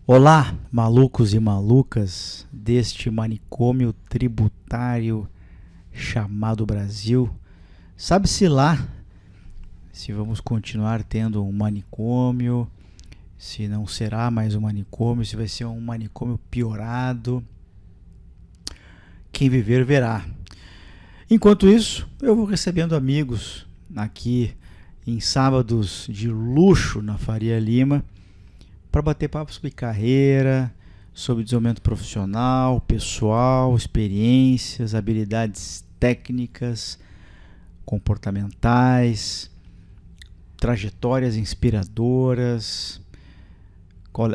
Olá, malucos e malucas deste manicômio tributário chamado Brasil. Sabe-se lá se vamos continuar tendo um manicômio, se não será mais um manicômio, se vai ser um manicômio piorado. Quem viver verá. Enquanto isso, eu vou recebendo amigos aqui em sábados de luxo na Faria Lima para bater papo sobre carreira, sobre desenvolvimento profissional, pessoal, experiências, habilidades técnicas, comportamentais, trajetórias inspiradoras,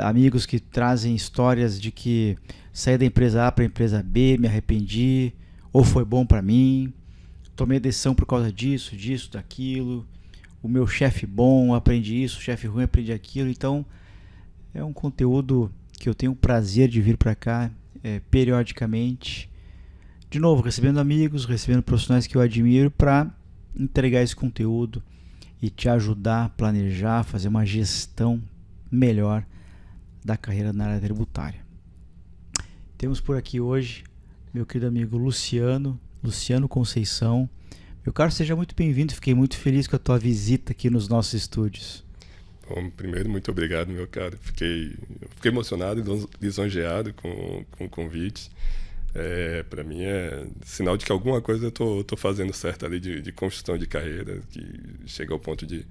amigos que trazem histórias de que saí da empresa A para a empresa B, me arrependi, ou foi bom para mim, tomei decisão por causa disso, daquilo, o meu chefe bom, aprendi isso, o chefe ruim, aprendi aquilo. Então é um conteúdo que eu tenho o prazer de vir para cá periodicamente, de novo, recebendo amigos, recebendo profissionais que eu admiro para entregar esse conteúdo e te ajudar a planejar, fazer uma gestão melhor da carreira na área tributária. Temos por aqui hoje meu querido amigo Luciano Conceição. Meu caro, seja muito bem-vindo, fiquei muito feliz com a tua visita aqui nos nossos estúdios. Bom, primeiro, muito obrigado, meu caro. Fiquei emocionado e lisonjeado com o convite. Para mim é sinal de que alguma coisa eu tô fazendo certo ali de construção de carreira, que chega ao ponto de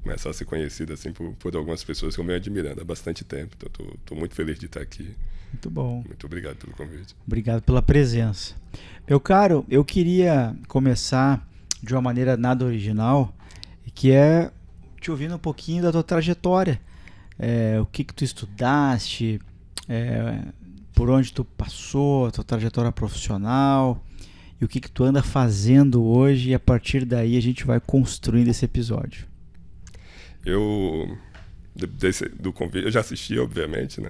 começar a ser conhecido assim, por algumas pessoas que eu venho admirando há bastante tempo. Então, tô muito feliz de estar aqui. Muito bom. Muito obrigado pelo convite. Obrigado pela presença. Meu caro, eu queria começar de uma maneira nada original, que é te ouvindo um pouquinho da tua trajetória. O que tu estudaste, por onde tu passou, a tua trajetória profissional, e o que tu anda fazendo hoje, e a partir daí a gente vai construindo esse episódio. Do convite, eu já assisti, obviamente, né?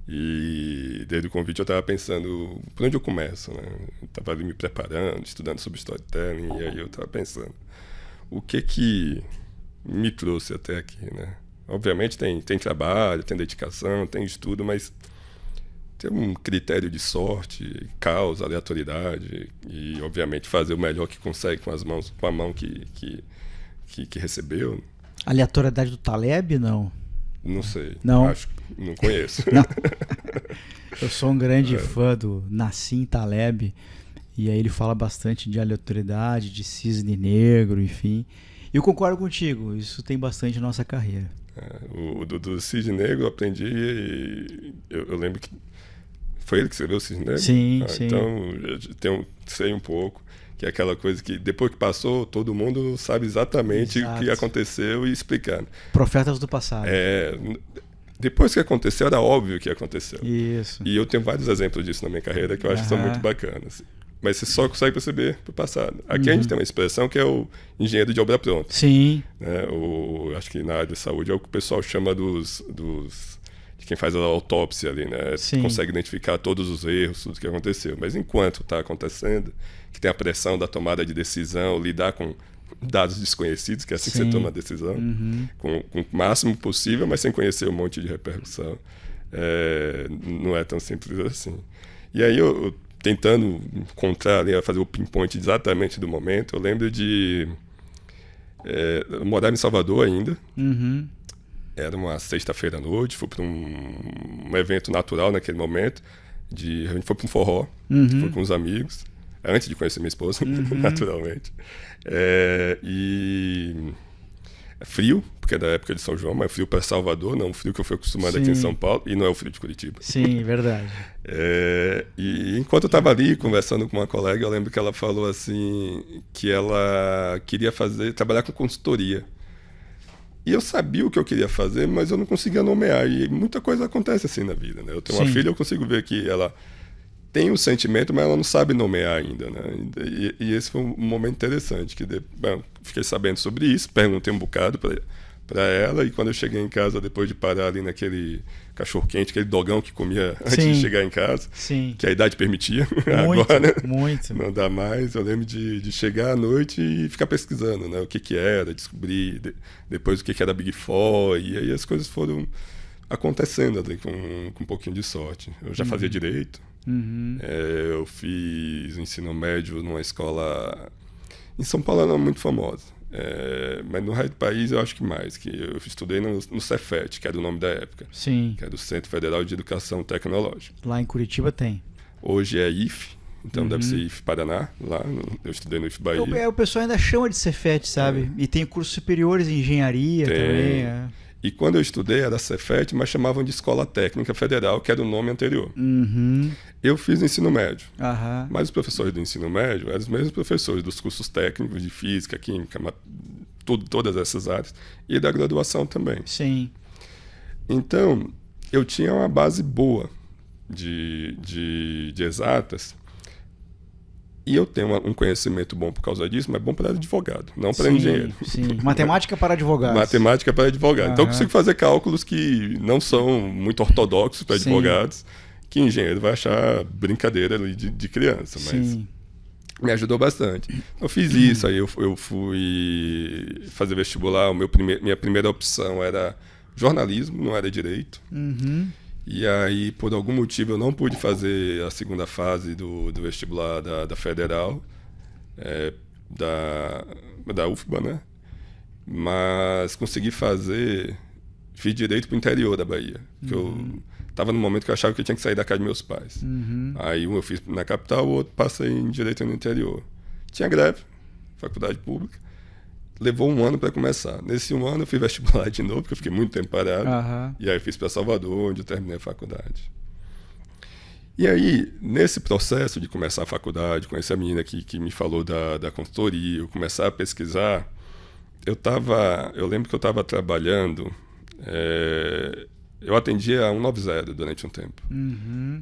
E desde o convite eu estava pensando por onde eu começo, né? Eu estava ali me preparando, estudando sobre storytelling, e aí eu estava pensando o que me trouxe até aqui, né? Obviamente tem trabalho, tem dedicação, tem estudo, mas tem um critério de sorte, causa, aleatoriedade e, obviamente, fazer o melhor que consegue com a mão que recebeu. Aleatoriedade do Taleb, não? Não sei. Não? Não conheço. Não. Eu sou um grande fã do Nassim Taleb, e aí ele fala bastante de aleatoriedade, de cisne negro, enfim. E eu concordo contigo, isso tem bastante na nossa carreira. Do cisne negro eu aprendi, e eu lembro que foi ele que escreveu o cisne negro? Sim. Então sei um pouco, que é aquela coisa que depois que passou, todo mundo sabe exatamente o que aconteceu e explicar. Profetas do passado. Depois que aconteceu, era óbvio que aconteceu. Isso. E eu tenho vários exemplos disso na minha carreira que eu acho que são muito bacanas. Mas você só consegue perceber pro passado. Aqui a gente tem uma expressão que é o engenheiro de obra pronta. Sim. Né? Acho que na área de saúde é o que o pessoal chama de quem faz a autópsia ali, né? Sim. Consegue identificar todos os erros, tudo que aconteceu. Mas enquanto está acontecendo, que tem a pressão da tomada de decisão, lidar com dados desconhecidos, que é assim que você toma a decisão, com o máximo possível, mas sem conhecer um monte de repercussão, não é tão simples assim. E aí eu tentando encontrar ali, fazer o pinpoint exatamente do momento, eu lembro de morar em Salvador ainda. Era uma sexta-feira à noite, fui para um evento natural naquele momento, a gente foi para um forró, fui com uns amigos, antes de conhecer minha esposa, naturalmente. E é frio, porque é da época de São João, mas é frio para Salvador, não o frio que eu fui acostumado aqui em São Paulo, e não é o frio de Curitiba. Sim, verdade. E enquanto eu estava ali conversando com uma colega, eu lembro que ela falou assim, que ela queria trabalhar com consultoria. E eu sabia o que eu queria fazer, mas eu não conseguia nomear. E muita coisa acontece assim na vida, né? Eu tenho uma filha, eu consigo ver que ela tem o sentimento, mas ela não sabe nomear ainda, né? E esse foi um momento interessante, que fiquei sabendo sobre isso, perguntei um bocado para ela, e quando eu cheguei em casa, depois de parar ali naquele cachorro-quente, aquele dogão que comia antes de chegar em casa, que a idade permitia, agora muito. Não dá mais. Eu lembro de chegar à noite e ficar pesquisando, né, o que era, descobrir depois o que era Big Four, e aí as coisas foram acontecendo ali com um pouquinho de sorte. Eu já fazia direito. Eu fiz ensino médio numa escola em São Paulo, era muito famosa, mas no resto do país eu acho que mais, que eu estudei no Cefet, que era o nome da época. Sim. Que era o Centro Federal de Educação Tecnológica. Lá em Curitiba tem. Hoje é IFE, então deve ser IFE Paraná, eu estudei no IFE Bahia. O pessoal ainda chama de Cefet, sabe? E tem cursos superiores em engenharia também. E quando eu estudei era Cefet, mas chamavam de Escola Técnica Federal, que era o nome anterior. Eu fiz ensino médio, mas os professores do ensino médio eram os mesmos professores dos cursos técnicos de física, química, todas essas áreas, e da graduação também. Sim. Então, eu tinha uma base boa de exatas, e eu tenho um conhecimento bom por causa disso, mas bom para advogado, não para engenheiro. Sim. Matemática para advogados. Matemática para advogado. Então eu consigo fazer cálculos que não são muito ortodoxos para advogados, que engenheiro vai achar brincadeira ali de criança, mas me ajudou bastante. Eu fiz isso, aí eu fui fazer vestibular, minha primeira opção era jornalismo, não era direito. E aí, por algum motivo, eu não pude fazer a segunda fase do vestibular da Federal, da UFBA, né? Mas consegui fiz direito para o interior da Bahia. Que eu estava no momento que eu achava que eu tinha que sair da casa de meus pais. Aí um eu fiz na capital, o outro passei em direito no interior. Tinha greve, faculdade pública. Levou um ano para começar. Nesse um ano eu fiz vestibular de novo, porque eu fiquei muito tempo parado. E aí eu fiz para Salvador, onde eu terminei a faculdade. E aí, nesse processo de começar a faculdade, conhecer a menina que me falou da consultoria, eu começar a pesquisar, eu lembro que eu estava trabalhando, eu atendia a 190 durante um tempo.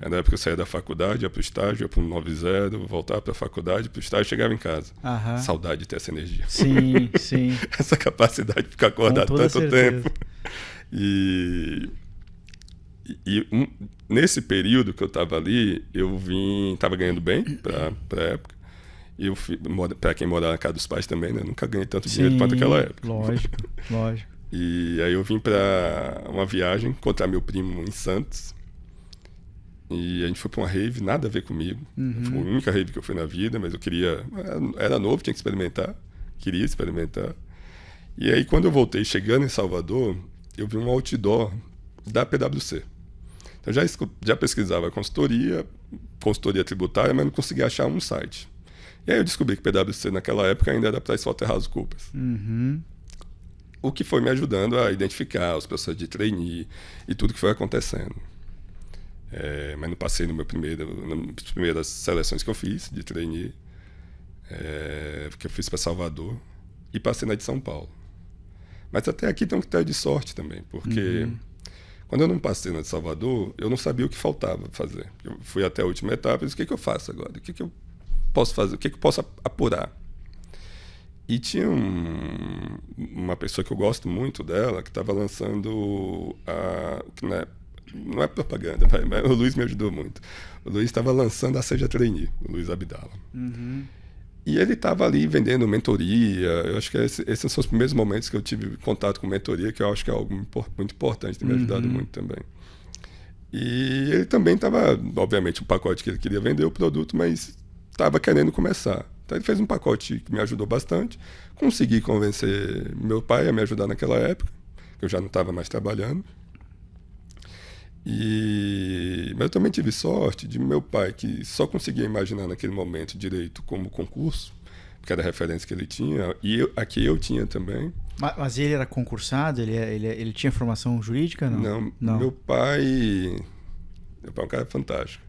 Era na época que eu saía da faculdade, ia para o estágio, ia para o 190, voltava para a faculdade, para o estágio, chegava em casa. Saudade de ter essa energia. Sim. Essa capacidade de ficar acordado tanto tempo. Nesse período que eu estava ali, estava ganhando bem para a época. E para quem morava na casa dos pais também, né? Nunca ganhei tanto dinheiro quanto naquela época. Lógico. E aí eu vim para uma viagem encontrar meu primo em Santos. E a gente foi para uma rave, nada a ver comigo. Foi a única rave que eu fui na vida, mas eu queria... Era novo, tinha que experimentar. Queria experimentar. E aí quando eu voltei, chegando em Salvador, eu vi um outdoor da PwC. Então já pesquisava consultoria tributária, mas não conseguia achar um site. E aí eu descobri que PwC naquela época ainda era PricewaterhouseCoopers. O que foi me ajudando a identificar os processos de trainee e tudo que foi acontecendo. Mas não passei nas primeiras seleções que eu fiz de trainee, porque eu fiz para Salvador, e passei na de São Paulo. Mas até aqui tem um critério de sorte também, porque quando eu não passei na de Salvador, eu não sabia o que faltava fazer. Eu fui até a última etapa e disse, o que eu faço agora? O que eu posso fazer? O que eu posso apurar? E tinha uma pessoa que eu gosto muito dela, que estava lançando não é propaganda, mas o Luiz me ajudou muito. O Luiz estava lançando a Seja Trainee, o Luiz Abdala. E ele estava ali vendendo mentoria. Eu acho que esses são os primeiros momentos que eu tive contato com mentoria, que eu acho que é algo muito importante, tem me ajudado muito também. E ele também estava, obviamente, o pacote que ele queria vender o produto, mas estava querendo começar. Então ele fez um pacote que me ajudou bastante. Consegui convencer meu pai a me ajudar naquela época, que eu já não estava mais trabalhando. Mas eu também tive sorte de meu pai, que só conseguia imaginar naquele momento direito como concurso, porque era a referência que ele tinha, e aqui eu tinha também. Mas ele era concursado? Ele tinha formação jurídica? Não. Meu pai é um cara fantástico.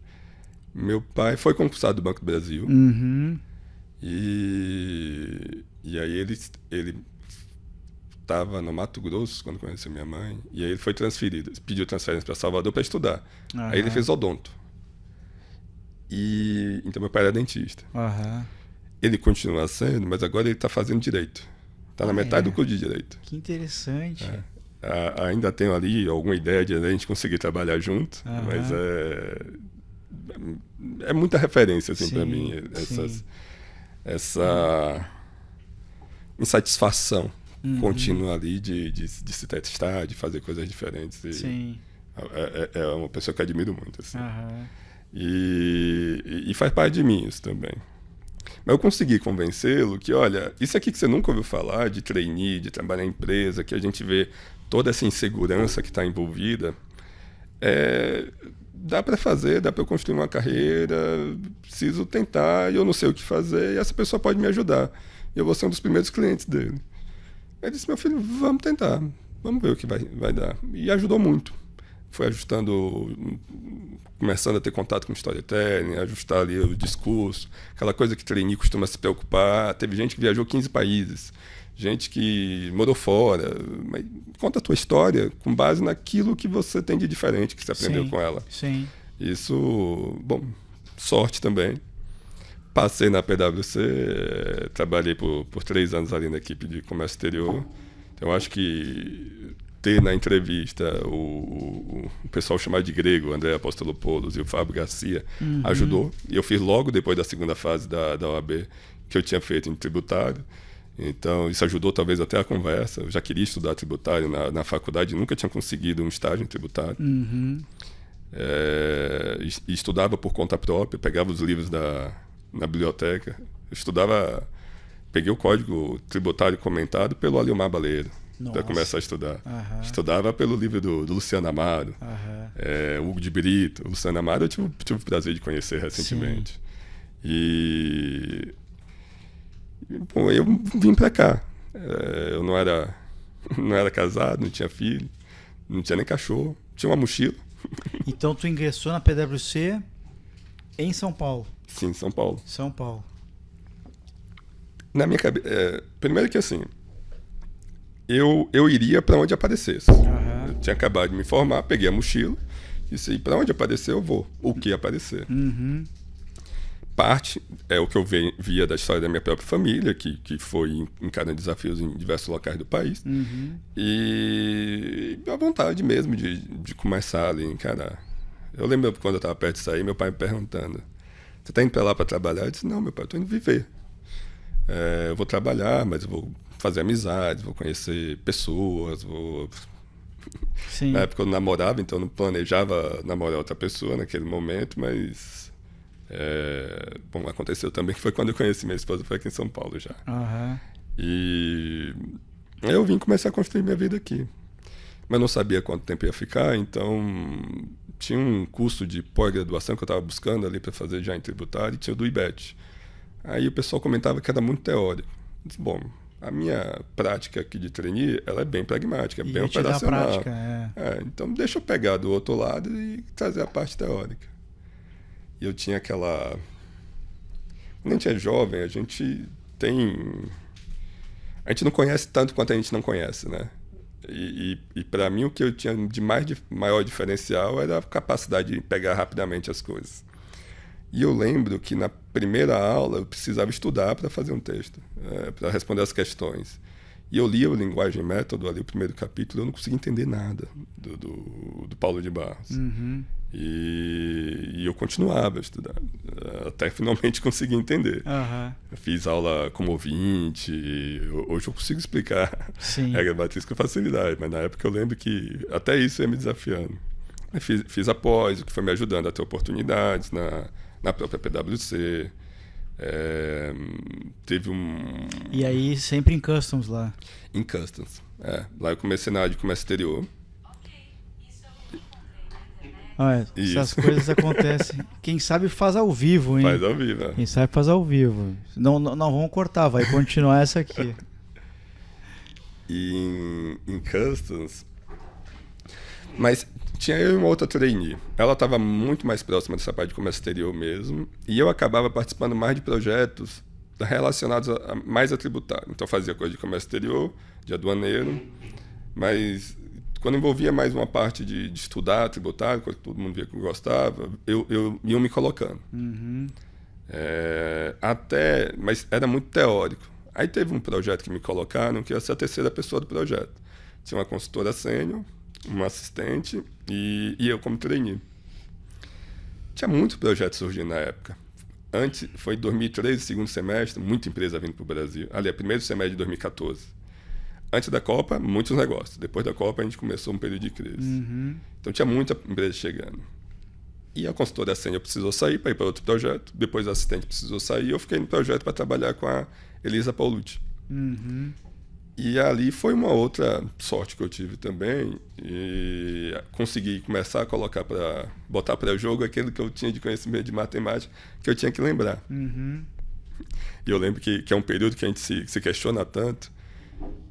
Meu pai foi concursado do Banco do Brasil. E aí ele estava no Mato Grosso quando conheceu minha mãe, e aí ele foi transferido, pediu transferência para Salvador para estudar. Aí ele fez odonto. Então meu pai era dentista. Ele continua sendo, mas agora ele está fazendo direito. Está na metade do curso de direito. Que interessante. Ainda tenho ali alguma ideia de a gente conseguir trabalhar junto, mas é muita referência assim, para mim, essa insatisfação contínua ali de se testar, de fazer coisas diferentes. É uma pessoa que eu admiro muito, assim. Aham. E faz parte de mim isso também. Mas eu consegui convencê-lo que, olha, isso aqui que você nunca ouviu falar, de trainee, de trabalhar em empresa, que a gente vê toda essa insegurança que está envolvida, dá para fazer, dá para eu construir uma carreira, preciso tentar e eu não sei o que fazer e essa pessoa pode me ajudar. E eu vou ser um dos primeiros clientes dele. Ele disse, meu filho, vamos tentar, vamos ver o que vai dar. E ajudou muito. Foi ajustando, começando a ter contato com storytelling, ajustar ali o discurso, aquela coisa que trainee costuma se preocupar. Teve gente que viajou 15 países, gente que morou fora. Mas conta a tua história com base naquilo que você tem de diferente, que você aprendeu com ela. Sim. Isso, bom, sorte também. Passei na PwC, trabalhei por 3 anos ali na equipe de comércio exterior. Eu acho que ter na entrevista o pessoal chamado de grego, André Apostolopoulos e o Fábio Garcia, ajudou. E eu fiz logo depois da segunda fase da OAB, que eu tinha feito em tributário. Então, isso ajudou talvez até a conversa. Eu já queria estudar tributário na faculdade, nunca tinha conseguido um estágio em tributário. E estudava por conta própria, pegava os livros na biblioteca. Eu estudava, peguei o Código Tributário comentado pelo Aliomar Baleiro, para começar a estudar. Estudava pelo livro do Luciano Amaro, Hugo de Brito. O Luciano Amaro eu tive o prazer de conhecer recentemente. Sim. E bom, eu vim para cá. Eu não era casado, não tinha filho, não tinha nem cachorro, tinha uma mochila. Então tu ingressou na PwC em São Paulo? Sim, São Paulo. São Paulo. Na minha cabeça, primeiro que assim, eu iria para onde aparecesse. Eu tinha acabado de me formar, peguei a mochila, disse, para onde aparecer eu vou, o que aparecer. Parte é o que eu via da história da minha própria família, que foi encarando desafios em diversos locais do país. E a vontade mesmo de começar ali a encarar. Eu lembro quando eu estava perto de sair, meu pai me perguntando, você está indo para lá para trabalhar? Eu disse, não, meu pai, eu estou indo viver. Eu vou trabalhar, mas eu vou fazer amizades, vou conhecer pessoas, vou... Sim. Na época eu namorava, então eu não planejava namorar outra pessoa naquele momento, mas... bom, aconteceu também que foi quando eu conheci minha esposa, foi aqui em São Paulo já. E eu vim começar a construir minha vida aqui, mas não sabia quanto tempo ia ficar, então tinha um curso de pós-graduação que eu estava buscando ali para fazer já em tributário, e tinha o do IBET. Aí o pessoal comentava que era muito teórico. Eu disse, bom, a minha prática aqui de trainee, ela é bem pragmática, bem operacional. Então deixa eu pegar do outro lado e trazer a parte teórica. E eu tinha aquela... Quando a gente é jovem, a gente não conhece tanto quanto a gente não conhece, né? E para mim, o que eu tinha de maior diferencial era a capacidade de pegar rapidamente as coisas. E eu lembro que na primeira aula eu precisava estudar para fazer um texto, para responder as questões. E eu lia o Linguagem e Método, ali o primeiro capítulo, eu não conseguia entender nada do Paulo de Barros. E eu continuava a estudar, até finalmente conseguir entender. Eu fiz aula como ouvinte, hoje eu consigo explicar a regra matriz com facilidade, mas na época eu lembro que até isso ia me desafiando. Eu fiz a pós, o que foi me ajudando a ter oportunidades na própria PwC. Teve um... E aí sempre em Customs lá? Em Customs, lá eu comecei na área de comércio exterior. Essas coisas acontecem. Quem sabe faz ao vivo, hein? Faz ao vivo, Quem sabe faz ao vivo. Não vamos cortar, vai continuar essa aqui. E em Customs... Mas tinha eu e uma outra trainee. Ela estava muito mais próxima dessa parte de comércio exterior mesmo. E eu acabava participando mais de projetos relacionados mais a tributário. Então eu fazia coisa de comércio exterior, de aduaneiro. Mas quando envolvia mais uma parte de estudar tributário, coisa que todo mundo via que eu gostava, eu ia me colocando. Mas era muito teórico. Aí teve um projeto que me colocaram, que ia ser a terceira pessoa do projeto. Tinha uma consultora sênior, uma assistente e eu como trainee. Tinha muitos projetos surgindo na época. Antes, foi em 2013, segundo semestre, muita empresa vindo para o Brasil. Aliás, primeiro semestre de 2014. antes da Copa, muitos negócios. Depois da Copa, a gente começou um período de crise. Então, tinha muita empresa chegando. E a consultora sênior precisou sair para ir para outro projeto. Depois, a assistente precisou sair. Eu fiquei no projeto para trabalhar com a Elisa Paulucci. E ali foi uma outra sorte que eu tive também. E consegui começar a colocar para botar para jogo aquilo que eu tinha de conhecimento de matemática que eu tinha que lembrar. E eu lembro que é um período que a gente se questiona tanto,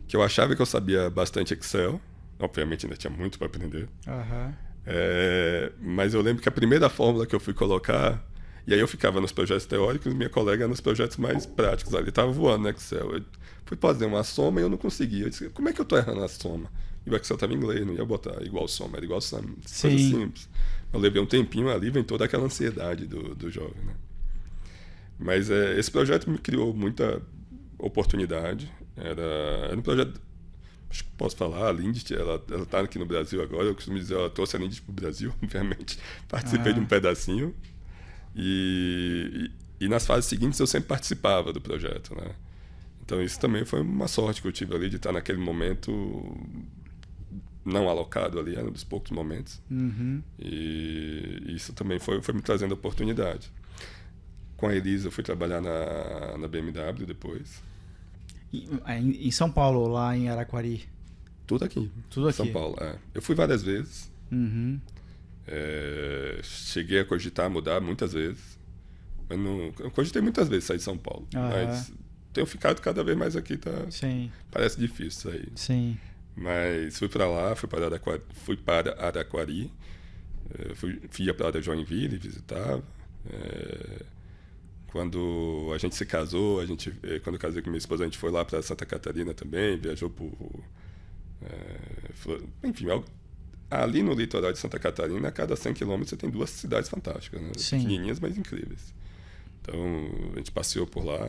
que eu achava que eu sabia bastante Excel. Obviamente ainda tinha muito para aprender. Mas eu lembro que a primeira fórmula que eu fui colocar, e aí eu ficava nos projetos teóricos e minha colega nos projetos mais práticos. Ali estava voando no Excel. Eu fui fazer uma soma e eu não conseguia. Eu disse, como é que eu estou errando a soma? E o Excel estava em inglês, não ia botar igual soma, era igual soma. Coisa simples. Eu levei um tempinho ali, vem toda aquela ansiedade do jovem, né? Mas esse projeto me criou muita oportunidade. Era um projeto, acho que posso falar, a Lindt, ela está aqui no Brasil agora. Eu costumo dizer, ela trouxe a Lindt para o Brasil, obviamente. Participei de um pedacinho. E nas fases seguintes eu sempre participava do projeto, né? Então isso também foi uma sorte que eu tive ali de estar naquele momento não alocado ali, era um dos poucos momentos. E isso também foi me trazendo oportunidade. Com a Elisa eu fui trabalhar na BMW depois. Em São Paulo ou lá em Araquari? Tudo aqui. Tudo aqui. São Paulo, Eu fui várias vezes. Cheguei a cogitar mudar muitas vezes. Mas eu cogitei muitas vezes sair de São Paulo. Mas tenho ficado cada vez mais aqui. Parece difícil sair. Sim. Mas fui para lá, fui para Araquari. Fui para Joinville, visitava. Quando a gente se casou, quando eu casei com minha esposa, a gente foi lá para Santa Catarina também, viajou por... enfim, ali no litoral de Santa Catarina, a cada 100 quilômetros você tem 2 cidades fantásticas, né? Pequenininhas, mas incríveis. Então, a gente passeou por lá.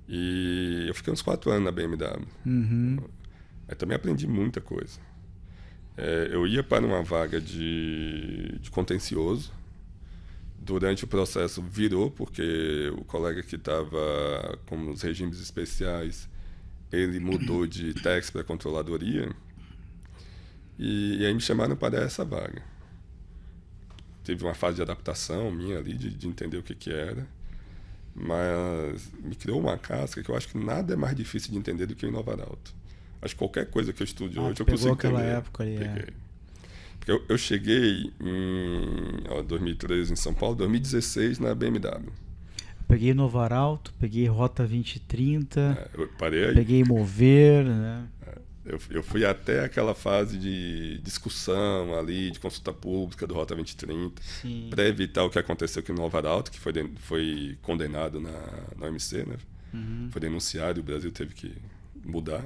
E eu fiquei uns 4 anos na BMW. Aí também aprendi muita coisa. Eu ia para uma vaga de contencioso. Durante o processo virou, porque o colega que estava com os regimes especiais, ele mudou de TEX para controladoria. E aí me chamaram para essa vaga. Teve uma fase de adaptação minha ali, de entender o que era. Mas me criou uma casca que eu acho que nada é mais difícil de entender do que o Inovar Alto. Acho que qualquer coisa que eu estude hoje eu consigo entender. Pegou aquela época ali, Porque eu cheguei em 2013 em São Paulo, 2016 na BMW. Peguei Inovar Alto, peguei Rota 2030, eu parei aí. Peguei Mover, né? Eu fui até aquela fase de discussão ali, de consulta pública do Rota 2030, para evitar o que aconteceu com o Inovar Alto, que foi condenado na OMC, né? Foi denunciado e o Brasil teve que mudar.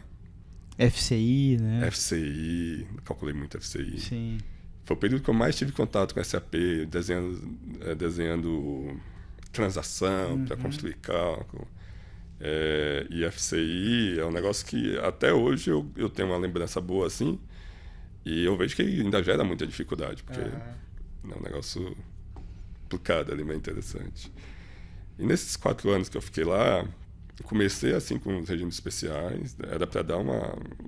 FCI, né? FCI, calculei muito FCI. Sim. Foi o período que eu mais tive contato com SAP, desenhando transação para construir cálculo. E FCI é um negócio que até hoje eu tenho uma lembrança boa assim, e eu vejo que ainda gera muita dificuldade, porque é um negócio complicado ali, mas interessante. E nesses 4 anos que eu fiquei lá, eu comecei assim com os regimes especiais, era para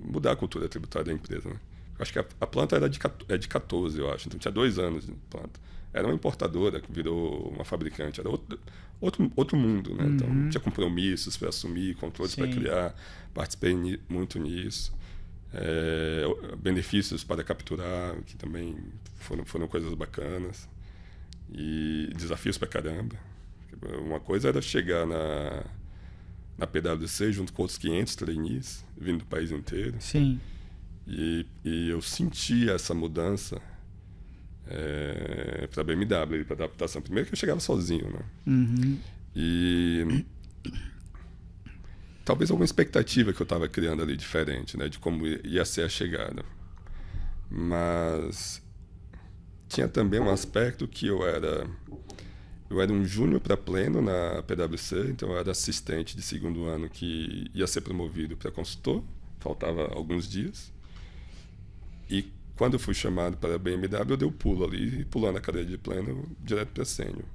mudar a cultura tributária da empresa, né? Eu acho que a planta era de 14, eu acho, então tinha 2 anos de planta. Era uma importadora que virou uma fabricante, era outro mundo, né? Então tinha compromissos para assumir, controles para criar, participei muito nisso. Benefícios para capturar, que também foram coisas bacanas. E desafios para caramba. Uma coisa era chegar na PwC junto com outros 500 trainees, vindo do país inteiro. Sim. E eu senti essa mudança para a BMW, para adaptação. Primeiro que eu chegava sozinho, né? E talvez alguma expectativa que eu estava criando ali diferente, né? De como ia ser a chegada. Mas tinha também um aspecto que eu era um júnior para pleno na PwC, então eu era assistente de 2º ano que ia ser promovido para consultor, faltava alguns dias. E quando eu fui chamado para a BMW, eu dei o pulo ali, pulando a cadeira de pleno direto para sênior.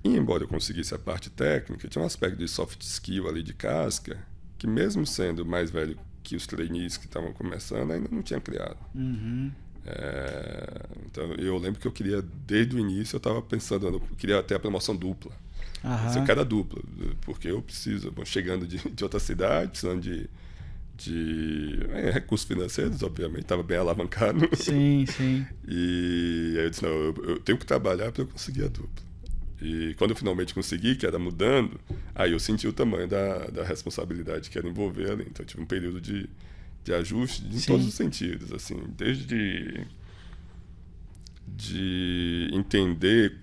E embora eu conseguisse a parte técnica, tinha um aspecto de soft skill ali de casca que mesmo sendo mais velho que os trainees que estavam começando, ainda não tinha criado. Então, eu lembro que eu queria, desde o início, eu estava pensando, eu queria ter a promoção dupla. Eu quero a dupla, porque eu preciso, chegando de outra cidade, precisando de recursos financeiros, obviamente, estava bem alavancado. Sim. E aí eu disse, não, eu tenho que trabalhar para eu conseguir a dupla. E quando eu finalmente consegui, que era mudando, aí eu senti o tamanho da responsabilidade que era envolver ali. Então eu tive um período de ajuste em todos os sentidos, assim, desde de entender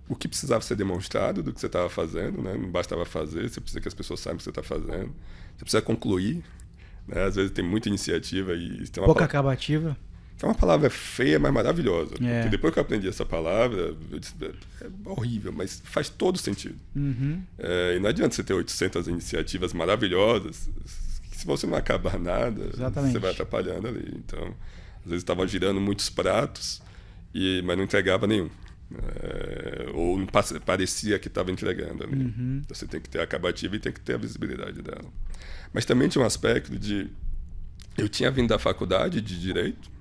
o que precisava ser demonstrado do que você estava fazendo, né? Não bastava fazer, você precisa que as pessoas saibam o que você está fazendo. Você precisa concluir, né? Às vezes tem muita iniciativa e tem uma pouca acabativa. É uma palavra feia, mas maravilhosa. Porque depois que eu aprendi essa palavra, eu disse, é horrível, mas faz todo sentido. E não adianta você ter 800 iniciativas maravilhosas, se você não acabar nada, você vai atrapalhando ali. Então, às vezes estava girando muitos pratos, mas não entregava nenhum. Ou não parecia que estava entregando ali. Então, você tem que ter a acabativa e tem que ter a visibilidade dela. Mas também tinha um aspecto de... Eu tinha vindo da faculdade de Direito,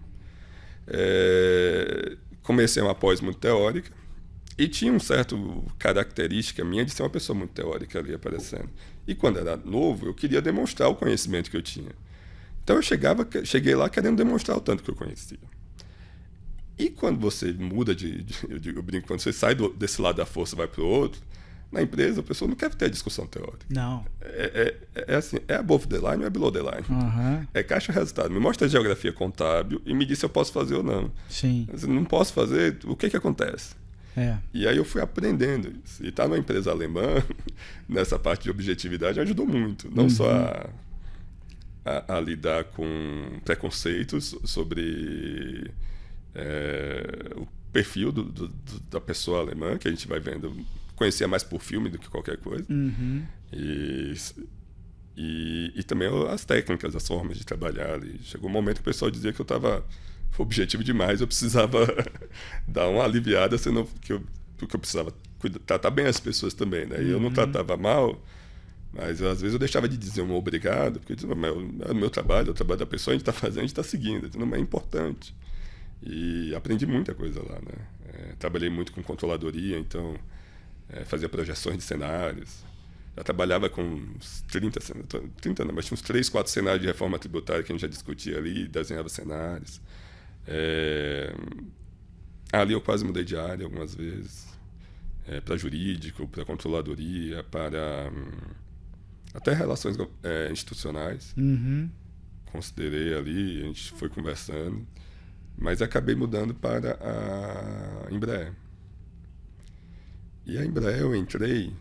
comecei uma pós muito teórica e tinha uma certa característica minha de ser uma pessoa muito teórica ali aparecendo. E quando era novo, eu queria demonstrar o conhecimento que eu tinha. Então eu cheguei lá querendo demonstrar o tanto que eu conhecia. E quando você muda eu brinco, quando você sai desse lado da força e vai para o outro, na empresa a pessoa não quer ter discussão teórica. Não. É assim, é above the line ou é below the line. É caixa resultado. Me mostra a geografia contábil e me diz se eu posso fazer ou não. Sim. Se eu não posso fazer, o que acontece? E aí eu fui aprendendo isso. E estar numa empresa alemã, nessa parte de objetividade, ajudou muito. Não só a lidar com preconceitos sobre o perfil da pessoa alemã, que a gente vai vendo, conhecia mais por filme do que qualquer coisa. E também as técnicas, as formas de trabalhar ali. Chegou um momento que o pessoal dizia que eu estava objetivo demais, eu precisava dar uma aliviada, porque eu precisava tratar bem as pessoas também, né? E eu não tratava mal, mas às vezes eu deixava de dizer um obrigado, porque é o meu trabalho, é o trabalho da pessoa, a gente está fazendo, a gente está seguindo, não é importante. E aprendi muita coisa lá, né? Trabalhei muito com controladoria, então fazia projeções de cenários. Já trabalhava com uns 30 não, mas tinha uns 3, 4 cenários de reforma tributária que a gente já discutia ali, desenhava cenários. Ali eu quase mudei de área algumas vezes, para jurídico, para controladoria, para até relações institucionais. Considerei ali, a gente foi conversando, mas acabei mudando para a Embraer. E a Embraer eu entrei...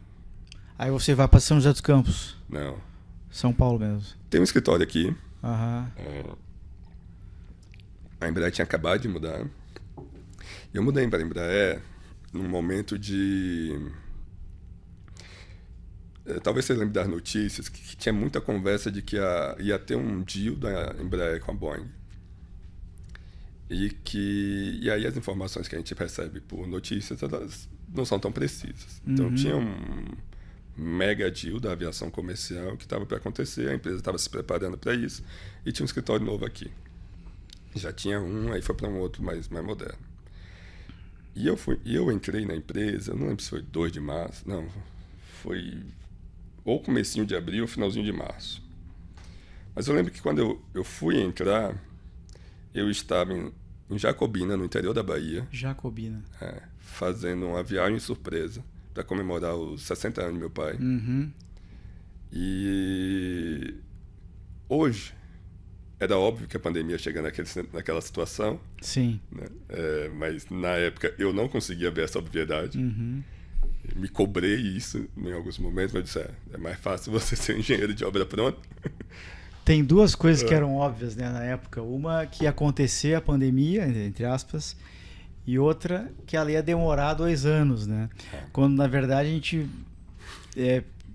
Aí você vai para São José dos Campos? Não. São Paulo mesmo? Tem um escritório aqui. A Embraer tinha acabado de mudar. Eu mudei para a Embraer num momento de... talvez você lembre das notícias, que tinha muita conversa de que ia ter um deal da Embraer com a Boeing. E aí as informações que a gente recebe por notícias, elas não são tão precisas. Então tinha um mega deal da aviação comercial que estava para acontecer, a empresa estava se preparando para isso, e tinha um escritório novo aqui. Já tinha um, aí foi para um outro mais moderno. E eu entrei na empresa, não lembro se foi 2 de março, não, foi ou comecinho de abril ou finalzinho de março. Mas eu lembro que quando eu fui entrar, eu estava em Jacobina, no interior da Bahia. Jacobina. Fazendo uma viagem surpresa para comemorar os 60 anos do meu pai. E hoje era óbvio que a pandemia ia chegar naquela situação. Sim. Né? Mas na época eu não conseguia ver essa obviedade. Me cobrei isso em alguns momentos, mas disse, é mais fácil você ser engenheiro de obra pronta. Tem duas coisas que eram óbvias, né, na época. Uma que ia acontecer a pandemia, entre aspas, e outra que ela ia demorar 2 anos, né? Quando, na verdade, a gente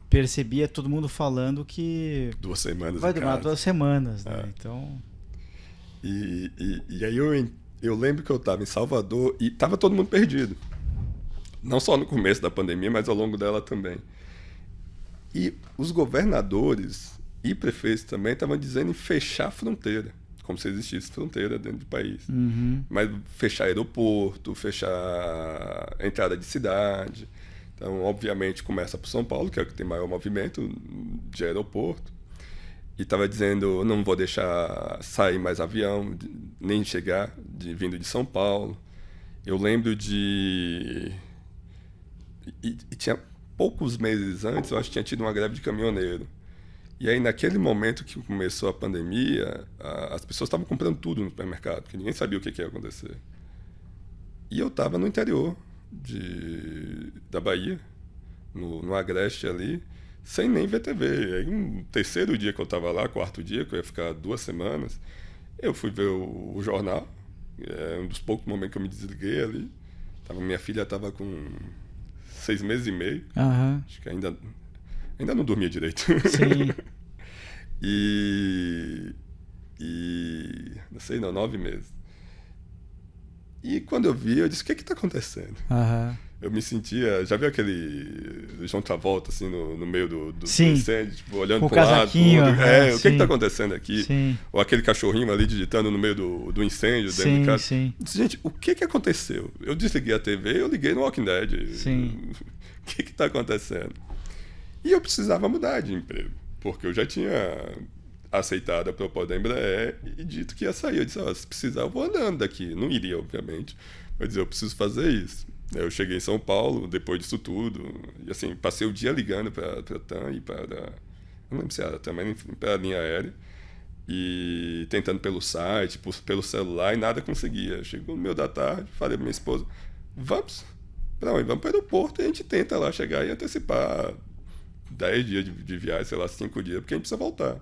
percebia todo mundo falando que 2 semanas vai demorar 2 semanas, né? Então... E aí eu lembro que eu estava em Salvador e estava todo mundo perdido. Não só no começo da pandemia, mas ao longo dela também. E os governadores e prefeitos também estavam dizendo em fechar a fronteira, como se existisse fronteira dentro do país. Mas fechar aeroporto, fechar a entrada de cidade. Então, obviamente, começa por São Paulo, que é o que tem maior movimento de aeroporto. E estava dizendo, não vou deixar sair mais avião, nem chegar vindo de São Paulo. Eu lembro de... E tinha poucos meses antes, eu acho que tinha tido uma greve de caminhoneiro. E aí, naquele momento que começou a pandemia, as pessoas estavam comprando tudo no supermercado, porque ninguém sabia o que ia acontecer. E eu estava no interior da Bahia, no Agreste ali, sem nem ver TV. Aí, um terceiro dia que eu estava lá, quarto dia, que eu ia ficar 2 semanas, eu fui ver o jornal. É um dos poucos momentos que eu me desliguei ali. Minha filha estava com 6 meses e meio. Acho que ainda não dormia direito. Sim. Não sei não, 9 meses. E quando eu vi, eu disse, o que está acontecendo? Eu me sentia... Já viu aquele João Travolta, assim, no meio do incêndio, tipo, olhando para o lado? O que está acontecendo aqui? Sim. Ou aquele cachorrinho ali digitando no meio do incêndio dentro de casa. Sim. Eu disse, gente, o que aconteceu? Eu desliguei a TV e eu liguei no Walking Dead. Sim. O que está acontecendo? E eu precisava mudar de emprego, porque eu já tinha aceitado a proposta da Embraer e dito que ia sair. Eu disse, se precisar, eu vou andando daqui. Não iria, obviamente, mas eu preciso fazer isso. Eu cheguei em São Paulo, depois disso tudo, e assim, passei o dia ligando para a TAM e para... Não lembro se era também, para a linha aérea, e tentando pelo site, pelo celular, e nada conseguia. Chegou no meio da tarde, falei para minha esposa, vamos para onde? Vamos para o aeroporto e a gente tenta lá chegar e antecipar 10 dias de viagem, sei lá, 5 dias, porque a gente precisa voltar.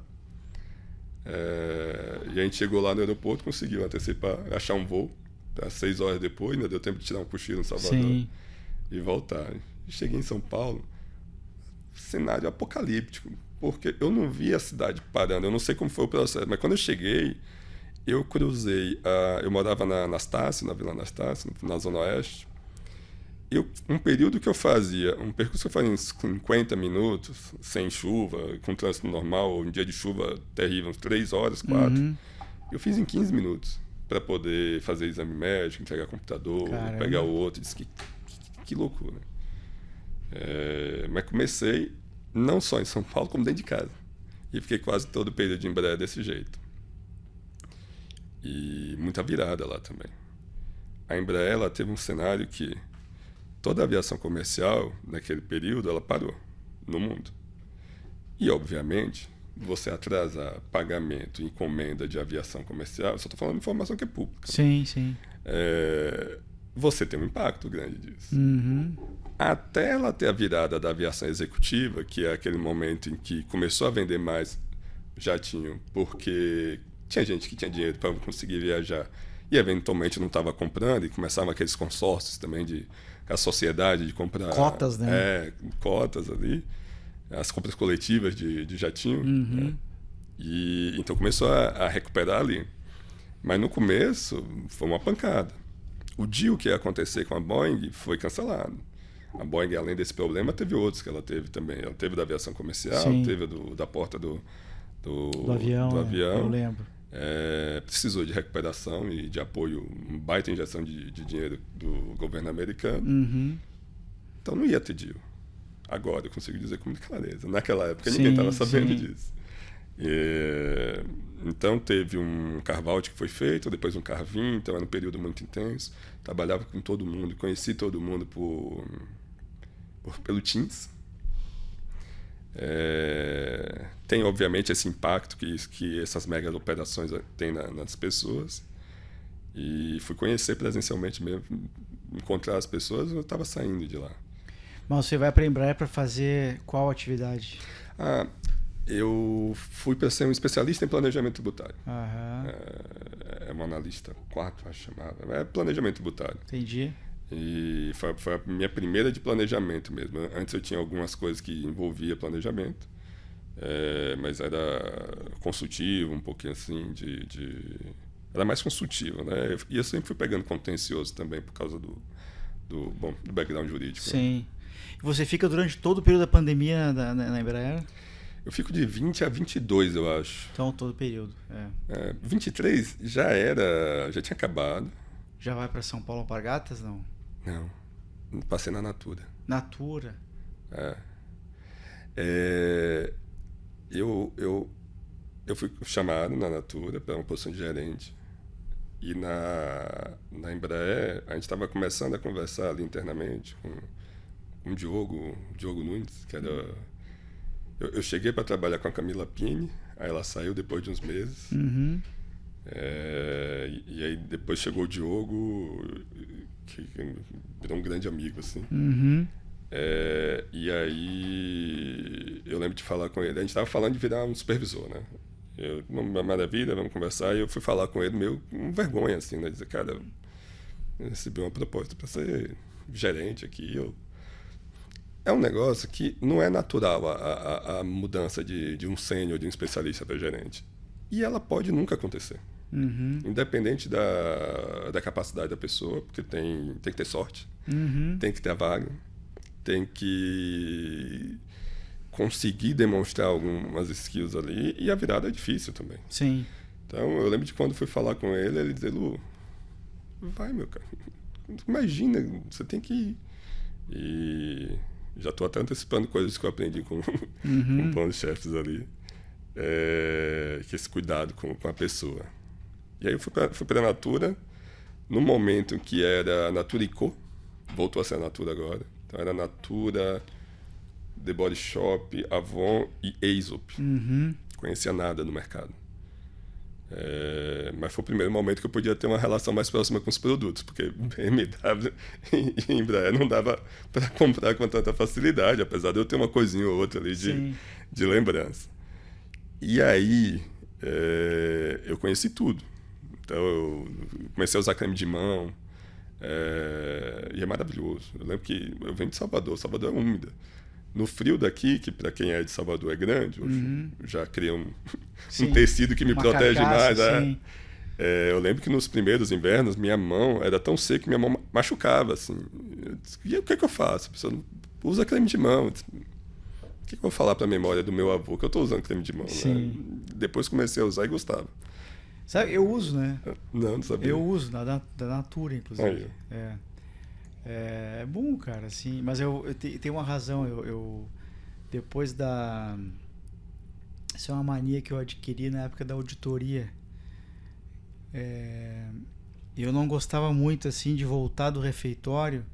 E a gente chegou lá no aeroporto, conseguiu antecipar, achar um voo para 6 horas depois, ainda deu tempo de tirar um cochilo em Salvador e voltar. E cheguei em São Paulo, cenário apocalíptico, porque eu não vi a cidade parando, eu não sei como foi o processo, mas quando eu cheguei, eu cruzei, eu morava na Anastácio, na Vila Anastácio, na Zona Oeste. Um período que eu fazia, um percurso que eu fazia em 50 minutos, sem chuva, com trânsito normal, um dia de chuva terrível, uns 3 horas, 4, eu fiz em 15 minutos, para poder fazer exame médico, entregar computador, pegar o outro. Disse que loucura. Mas comecei não só em São Paulo, como dentro de casa. E fiquei quase todo o período de Embraer desse jeito. E muita virada lá também. A Embraer ela teve um cenário que toda a aviação comercial, naquele período, ela parou no mundo. E, obviamente, você atrasar pagamento, encomenda de aviação comercial, só estou falando de informação que é pública. Sim. Você tem um impacto grande disso. Até ela ter a virada da aviação executiva, que é aquele momento em que começou a vender mais jatinho, porque tinha gente que tinha dinheiro para conseguir viajar e, eventualmente, não estava comprando, e começavam aqueles consórcios também de a sociedade de comprar... Cotas, né? Cotas ali. As compras coletivas de jatinho. E então começou a recuperar ali. Mas no começo foi uma pancada. O deal que ia acontecer com a Boeing foi cancelado. A Boeing, além desse problema, teve outros que ela teve também. Ela teve da aviação comercial, teve da porta do avião. Eu lembro. Precisou de recuperação e de apoio, uma baita injeção de dinheiro do governo americano. Então não ia ter deal. Agora eu consigo dizer com muita clareza. Naquela época ninguém estava sabendo disso. Então teve um carve-out que foi feito, depois um carve-in, então era um período muito intenso. Trabalhava com todo mundo, conheci todo mundo pelo Teams. Tem obviamente esse impacto que essas mega operações têm nas pessoas, e fui conhecer presencialmente mesmo, encontrar as pessoas. Eu estava saindo de lá. Mas você vai para a Embraer para fazer qual atividade? Eu fui para ser um especialista em planejamento tributário. Um analista 4, acho que chamava. Planejamento tributário. Entendi. E foi a minha primeira de planejamento mesmo. Antes eu tinha algumas coisas que envolvia planejamento, mas era consultivo, um pouquinho assim, era mais consultivo, né? E eu sempre fui pegando contencioso também por causa do background jurídico. Sim. Né? E você fica durante todo o período da pandemia na Embraer? Eu fico de 20 a 22, eu acho. Então, todo o período. 23 já tinha acabado. Já vai para São Paulo Alpargatas, não? Não, passei na Natura. Natura? Eu fui chamado na Natura para uma posição de gerente. E na Embraer, a gente estava começando a conversar ali internamente com o Diogo Nunes, que era... Eu cheguei para trabalhar com a Camila Pini, aí ela saiu depois de uns meses. Uhum. E aí depois chegou o Diogo, que virou um grande amigo, assim. Uhum. E aí eu lembro de falar com ele. A gente estava falando de virar um supervisor, né? Uma maravilha, vamos conversar. E eu fui falar com ele meio com vergonha, assim, né? Dizer, cara, eu recebi uma proposta para ser gerente aqui. É um negócio que não é natural a mudança de um sênior, de um especialista para gerente. E ela pode nunca acontecer. Uhum. Independente da capacidade da pessoa, porque tem que ter sorte, tem que ter a vaga, tem que conseguir demonstrar algumas skills ali, e a virada é difícil também. Sim. Então, eu lembro de quando fui falar com ele dizia, Lu, vai, meu cara, imagina, você tem que ir. E já estou até antecipando coisas que eu aprendi com um plano de chefes ali, que esse cuidado com a pessoa. E aí eu fui para a Natura, no momento em que era Natura & Co, voltou a ser a Natura agora. Então era Natura, The Body Shop, Avon e Aesop. Conhecia nada no mercado. Mas foi o primeiro momento que eu podia ter uma relação mais próxima com os produtos, porque BMW e Embraer não dava para comprar com tanta facilidade, apesar de eu ter uma coisinha ou outra ali de lembrança. E aí eu conheci tudo. Então eu comecei a usar creme de mão, e é maravilhoso. Eu lembro que eu venho de Salvador é úmida. No frio daqui, que para quem é de Salvador é grande, eu já cria um tecido que me protege carcaça, mais. Eu lembro que nos primeiros invernos, minha mão era tão seca que minha mão machucava. Assim. E o que eu faço? A pessoa usa creme de mão. O que eu vou falar para a memória do meu avô? Que eu estou usando creme de mão. Né? Depois comecei a usar e gostava. Sabe, eu uso, né? Não sabia. Eu uso, da Natura, inclusive. É bom, cara, assim, mas eu tenho uma razão, eu depois da... Isso é uma mania que eu adquiri na época da auditoria. Eu não gostava muito, assim, de voltar do refeitório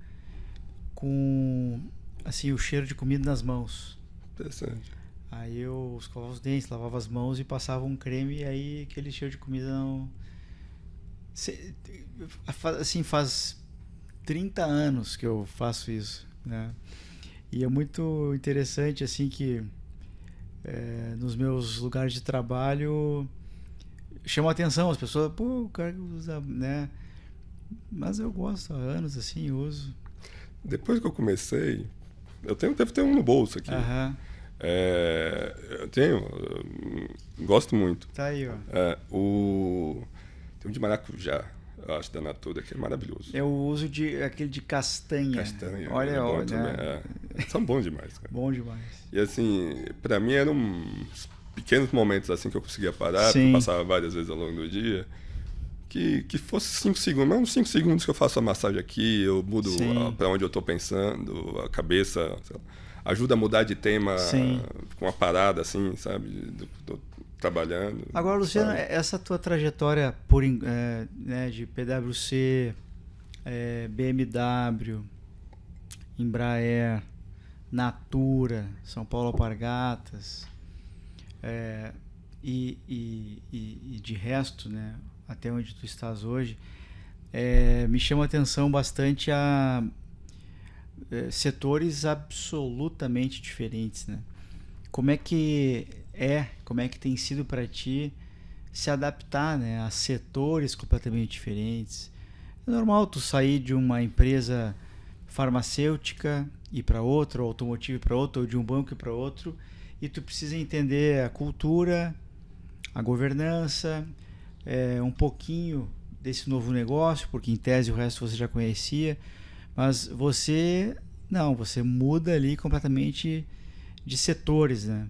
com, assim, o cheiro de comida nas mãos. Interessante. Aí eu escovava os dentes, lavava as mãos e passava um creme, e aí aquele cheiro de comida não... Assim, faz 30 anos que eu faço isso, né? E é muito interessante, assim, que nos meus lugares de trabalho chama atenção, as pessoas, pô, o cara usa, né? Mas eu gosto há anos, assim, uso. Depois que eu comecei, devo ter um no bolso aqui. Eu gosto muito. Tá aí, ó. Tem um de maracujá, eu acho, da Natura, que é maravilhoso. Eu uso aquele de castanha. Castanha. Olha, olha. São bons demais, cara. Bom demais. E assim, pra mim eram uns pequenos momentos assim que eu conseguia parar, porque eu passava várias vezes ao longo do dia, que fosse 5 segundos, mas uns 5 segundos que eu faço a massagem aqui, eu mudo pra onde eu tô pensando, a cabeça, ajuda a mudar de tema com uma parada assim, sabe? Trabalhando. Agora, Luciano, essa tua trajetória né, de PwC, BMW, Embraer, Natura, São Paulo Alpargatas, e de resto, né, até onde tu estás hoje, me chama a atenção bastante a setores absolutamente diferentes, né? Como é que tem sido para ti se adaptar, né, a setores completamente diferentes? É normal tu sair de uma empresa farmacêutica e para outra, ou automotiva para outra, ou de um banco para outro, e tu precisa entender a cultura, a governança, um pouquinho desse novo negócio, porque em tese o resto você já conhecia, mas você Não, você muda ali completamente de setores, né?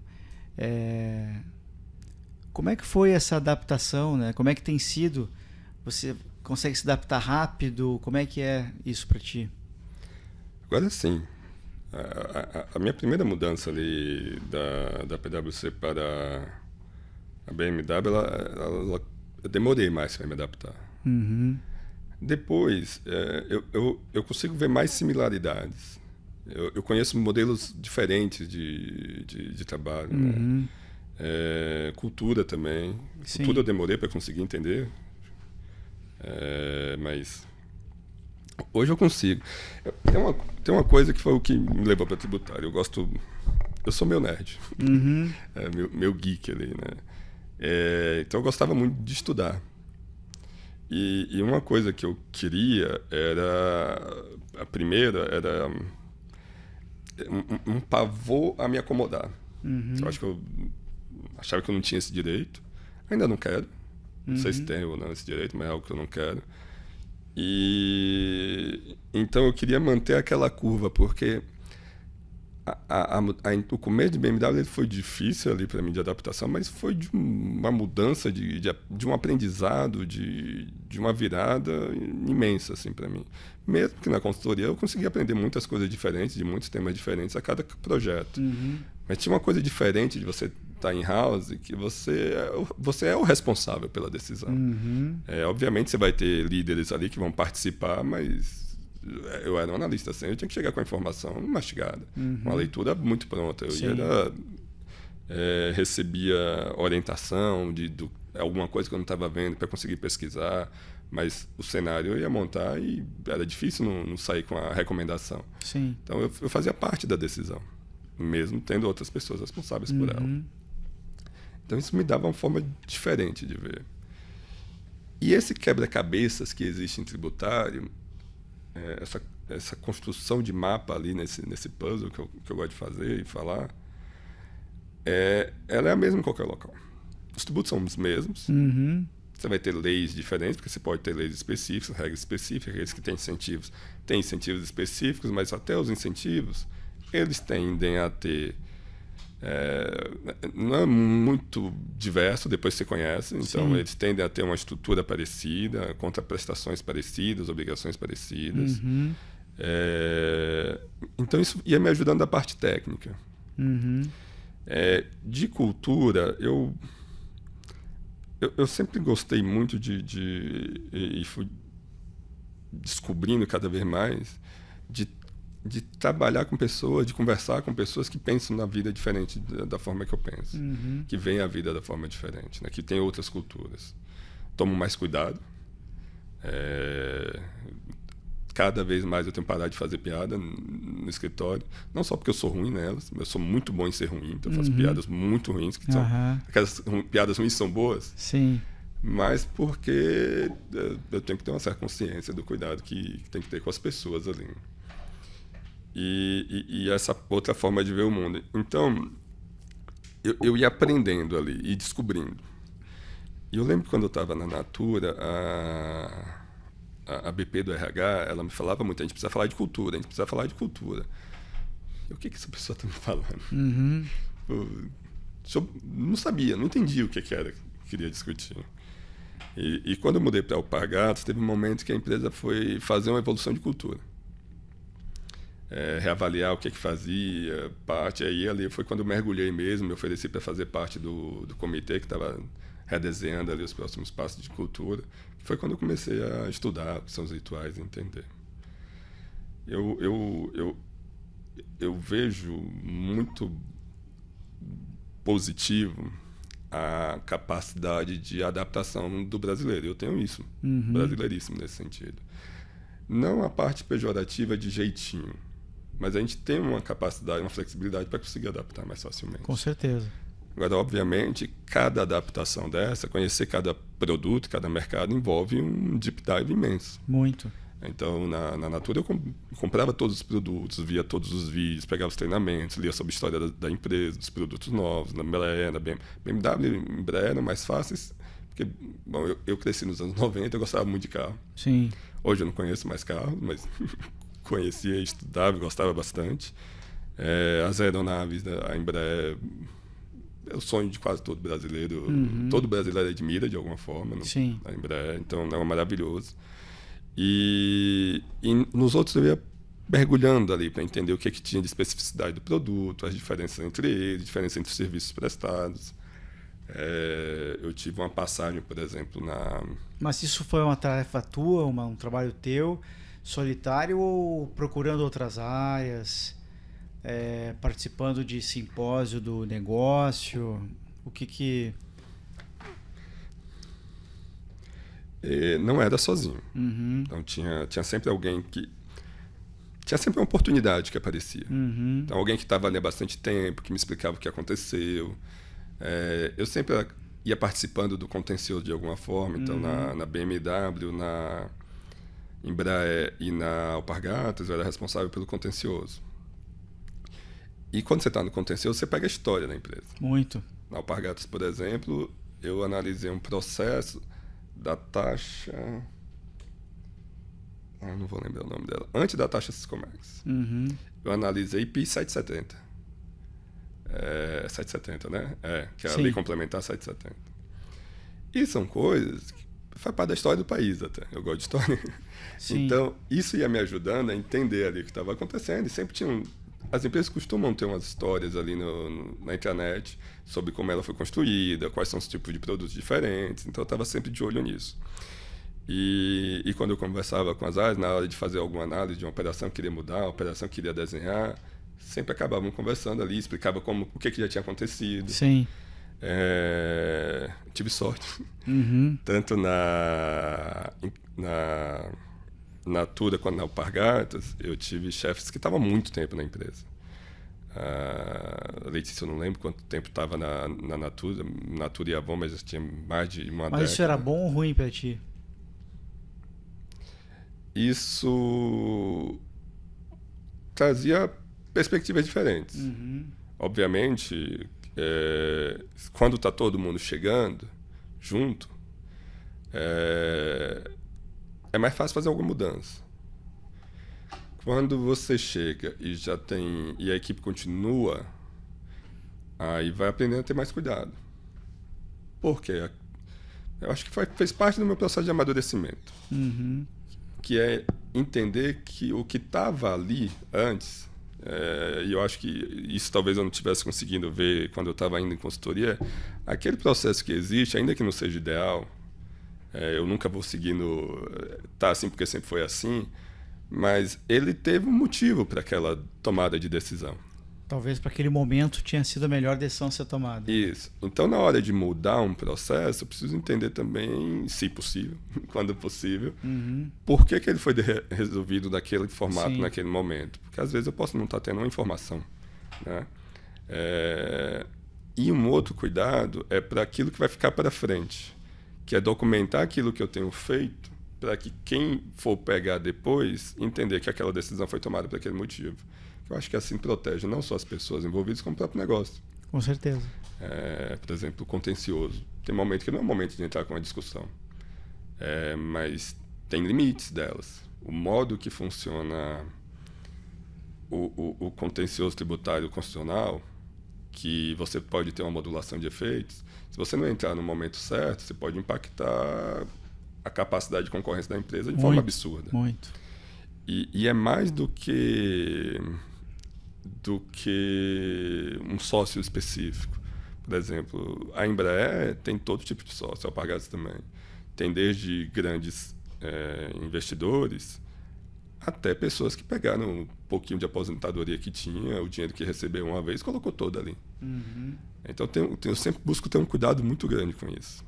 Como é que foi essa adaptação, né? Como é que tem sido? Você consegue se adaptar rápido? Como é que é isso para ti? Agora sim. A minha primeira mudança ali da PwC para a BMW, eu demorei mais para me adaptar. Uhum. Depois, eu consigo ver mais similaridades. Eu conheço modelos diferentes de trabalho, Uhum. né? Cultura também. Sim. Cultura eu demorei para conseguir entender. Mas hoje eu consigo. Tem uma coisa que foi o que me levou para tributário. Eu sou meu nerd. Uhum. Meu geek ali, né? Então eu gostava muito de estudar. E uma coisa que eu queria era... A primeira era um pavor a me acomodar. Uhum. Eu acho que eu achava que eu não tinha esse direito. Ainda não quero. Não sei se tenho ou não esse direito, mas é algo que eu não quero. E então eu queria manter aquela curva, porque o começo de BMW ele foi difícil ali para mim de adaptação, mas foi de uma mudança, de um aprendizado, de uma virada imensa assim, para mim. Mesmo que na consultoria eu consegui aprender muitas coisas diferentes, de muitos temas diferentes a cada projeto. Uhum. Mas tinha uma coisa diferente de você estar em house, que você é o responsável pela decisão. Uhum. Obviamente você vai ter líderes ali que vão participar, mas eu era um analista assim, eu tinha que chegar com a informação mastigada, uma leitura muito pronta. Eu recebia orientação de alguma coisa que eu não estava vendo para conseguir pesquisar, mas o cenário eu ia montar e era difícil não sair com a recomendação. Sim. Então eu fazia parte da decisão, mesmo tendo outras pessoas responsáveis por ela. Então isso me dava uma forma diferente de ver. E esse quebra-cabeças que existe em tributário, essa construção de mapa ali nesse puzzle que eu gosto de fazer e falar, ela é a mesma em qualquer local. Os tributos são os mesmos. Uhum. Você vai ter leis diferentes, porque você pode ter leis específicas, regras específicas, aqueles que têm incentivos específicos, mas até os incentivos, eles tendem a ter... não é muito diverso, depois você conhece, então eles tendem a ter uma estrutura parecida, contraprestações parecidas, obrigações parecidas. Uhum. Então isso ia me ajudando da parte técnica. Uhum. De cultura, eu sempre gostei muito e fui descobrindo cada vez mais de trabalhar com pessoas, de conversar com pessoas que pensam na vida diferente da forma que eu penso, que veem a vida da forma diferente, né? Que tem outras culturas. Tomo mais cuidado. Cada vez mais eu tenho parado de fazer piada no escritório, não só porque eu sou ruim nelas, mas eu sou muito bom em ser ruim, então eu faço piadas muito ruins, que são aquelas piadas ruins são boas. Sim. Mas porque eu tenho que ter uma certa consciência do cuidado que tem que ter com as pessoas ali. E essa outra forma de ver o mundo. Então, eu ia aprendendo ali e descobrindo. E eu lembro que quando eu estava na Natura, a BP do RH, ela me falava muito, a gente precisa falar de cultura, a gente precisa falar de cultura. E o que essa pessoa está me falando? Uhum. Eu não sabia, não entendia o que era que queria discutir. E quando eu mudei para a Alpargatas, teve um momento que a empresa foi fazer uma evolução de cultura. Reavaliar o que fazia, parte. Aí ali foi quando eu mergulhei mesmo, me ofereci para fazer parte do comitê que estava redesenhando ali os próximos passos de cultura. Foi quando eu comecei a estudar o que são os rituais e entender. Eu vejo muito positivo a capacidade de adaptação do brasileiro. Eu tenho isso, brasileiríssimo nesse sentido. Não a parte pejorativa de jeitinho, mas a gente tem uma capacidade, uma flexibilidade para conseguir adaptar mais facilmente. Com certeza. Agora, obviamente, cada adaptação dessa, conhecer cada produto, cada mercado, envolve um deep dive imenso. Muito. Então, na Natura, eu comprava todos os produtos, via todos os vídeos, pegava os treinamentos, lia sobre a história da empresa, dos produtos novos, na Embraer, na BMW, Embraer eram mais fáceis, porque eu cresci nos anos 90, eu gostava muito de carro. Sim. Hoje eu não conheço mais carro, mas conhecia, estudava, gostava bastante. As aeronaves da Embraer é o sonho de quase todo brasileiro. Todo brasileiro admira de alguma forma, Sim. A Embraer, então é maravilhoso. E nos outros eu ia mergulhando ali para entender o que tinha de especificidade do produto, as diferenças entre eles, diferença entre os serviços prestados. Eu tive uma passagem, por exemplo, Mas isso foi uma tarefa tua, um trabalho teu, solitário, ou procurando outras áreas, participando de simpósio do negócio? O que... Não era sozinho. Então tinha sempre alguém que... Tinha sempre uma oportunidade que aparecia. Então, alguém que estava ali há bastante tempo, que me explicava o que aconteceu. Eu sempre ia participando do contencioso de alguma forma. Então, na BMW, na Embraer e na Alpargatas, eu era responsável pelo contencioso. E quando você está no contencioso, você pega a história da empresa. Muito. Na Alpargatas, por exemplo, eu analisei um processo da taxa... não vou lembrar o nome dela. Antes da taxa Siscomex. Eu analisei PI 770. 770, né? Que é a lei complementar 770. E são coisas que faz parte da história do país até. Eu gosto de história. Sim. Então, isso ia me ajudando a entender ali o que estava acontecendo. E sempre tinham... As empresas costumam ter umas histórias ali na internet sobre como ela foi construída, quais são os tipos de produtos diferentes. Então, eu estava sempre de olho nisso. E quando eu conversava com as áreas, na hora de fazer alguma análise de uma operação que queria mudar, uma operação que queria desenhar, sempre acabavam conversando ali, explicava o que já tinha acontecido. Sim. Tive sorte. Tanto na Natura quanto na Alpargatas, eu tive chefes que estavam há muito tempo na empresa. A Letícia, eu não lembro quanto tempo estava na Natura e Avon, mas já tinha mais de uma década. Mas isso era bom ou ruim para ti? Isso trazia perspectivas diferentes. Obviamente, quando está todo mundo chegando junto, é mais fácil fazer alguma mudança. Quando você chega e a equipe continua, aí vai aprendendo a ter mais cuidado. Por quê? Eu acho que fez parte do meu processo de amadurecimento. Que é entender que o que estava ali antes, e eu acho que isso talvez eu não tivesse conseguindo ver quando eu estava indo em consultoria, aquele processo que existe, ainda que não seja ideal, eu nunca vou seguindo, tá assim porque sempre foi assim, mas ele teve um motivo para aquela tomada de decisão. Talvez para aquele momento tinha sido a melhor decisão a ser tomada. Isso. Então, na hora de mudar um processo, eu preciso entender também, se possível, quando possível, por que ele foi resolvido daquele formato, Sim. naquele momento. Porque às vezes eu posso não estar tendo uma informação, né? E um outro cuidado é para aquilo que vai ficar para frente, que é documentar aquilo que eu tenho feito, para que quem for pegar depois entender que aquela decisão foi tomada por aquele motivo. Eu acho que assim protege não só as pessoas envolvidas, como o próprio negócio. Com certeza. Por exemplo, o contencioso. Tem momento que não é o momento de entrar com uma discussão, mas tem limites delas. O modo que funciona o contencioso tributário constitucional, que você pode ter uma modulação de efeitos, se você não entrar no momento certo, você pode impactar a capacidade de concorrência da empresa de forma absurda. Muito. E é mais do que um sócio específico. Por exemplo, a Embraer tem todo tipo de sócio, a Alpargatas também. Tem desde grandes investidores até pessoas que pegaram um pouquinho de aposentadoria que tinha, o dinheiro que recebeu uma vez, colocou todo ali. Então eu sempre busco ter um cuidado muito grande com isso.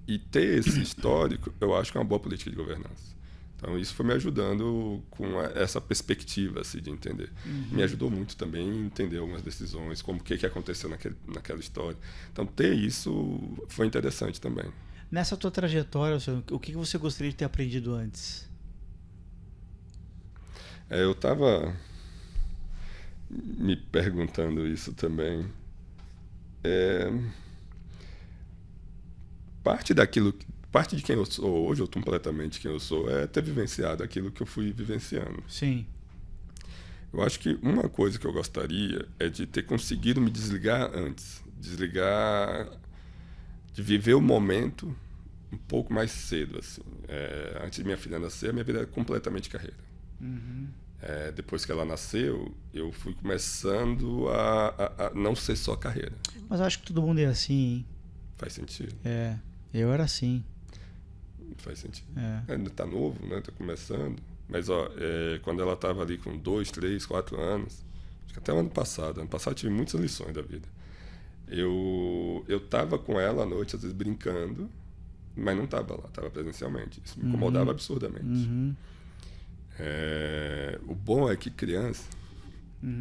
E ter esse histórico, eu acho que é uma boa política de governança. Então, isso foi me ajudando com essa perspectiva assim, de entender. Me ajudou muito também a entender algumas decisões, como o que aconteceu naquela história. Então, ter isso foi interessante também. Nessa tua trajetória, o que você gostaria de ter aprendido antes? Eu estava me perguntando isso também. Parte de quem eu sou hoje, ou completamente quem eu sou, é ter vivenciado aquilo que eu fui vivenciando. Sim. Eu acho que uma coisa que eu gostaria é de ter conseguido me desligar antes. Desligar, de viver o momento um pouco mais cedo, assim. Antes de minha filha nascer, a minha vida era completamente carreira. Uhum. Depois que ela nasceu, eu fui começando a não ser só carreira. Mas eu acho que todo mundo é assim, hein? Faz sentido. Eu era assim. Faz sentido. Ainda tá novo, né? Tá começando. Mas, quando ela tava ali com 2, 3, 4 anos, acho que até o ano passado eu tive muitas lições da vida. Eu tava com ela à noite, às vezes brincando, mas não tava lá, tava presencialmente. Isso me incomodava absurdamente. Uhum. O bom é que criança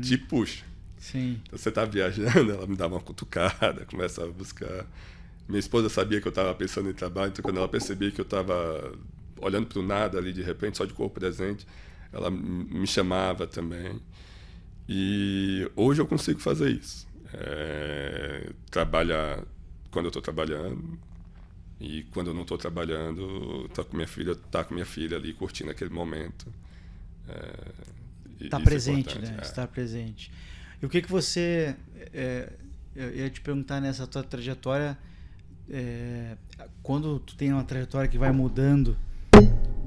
te puxa. Sim. Então, você tá viajando, ela me dava uma cutucada, começa a buscar. Minha esposa sabia que eu estava pensando em trabalho, então quando ela percebia que eu estava olhando para o nada ali, de repente, só de corpo presente, ela me chamava também. E hoje eu consigo fazer isso. Trabalhar quando eu estou trabalhando, e quando eu não estou trabalhando, tá com minha filha ali, curtindo aquele momento. Estar presente, né? Estar presente. E o que você... eu ia te perguntar nessa tua trajetória, quando tu tem uma trajetória que vai mudando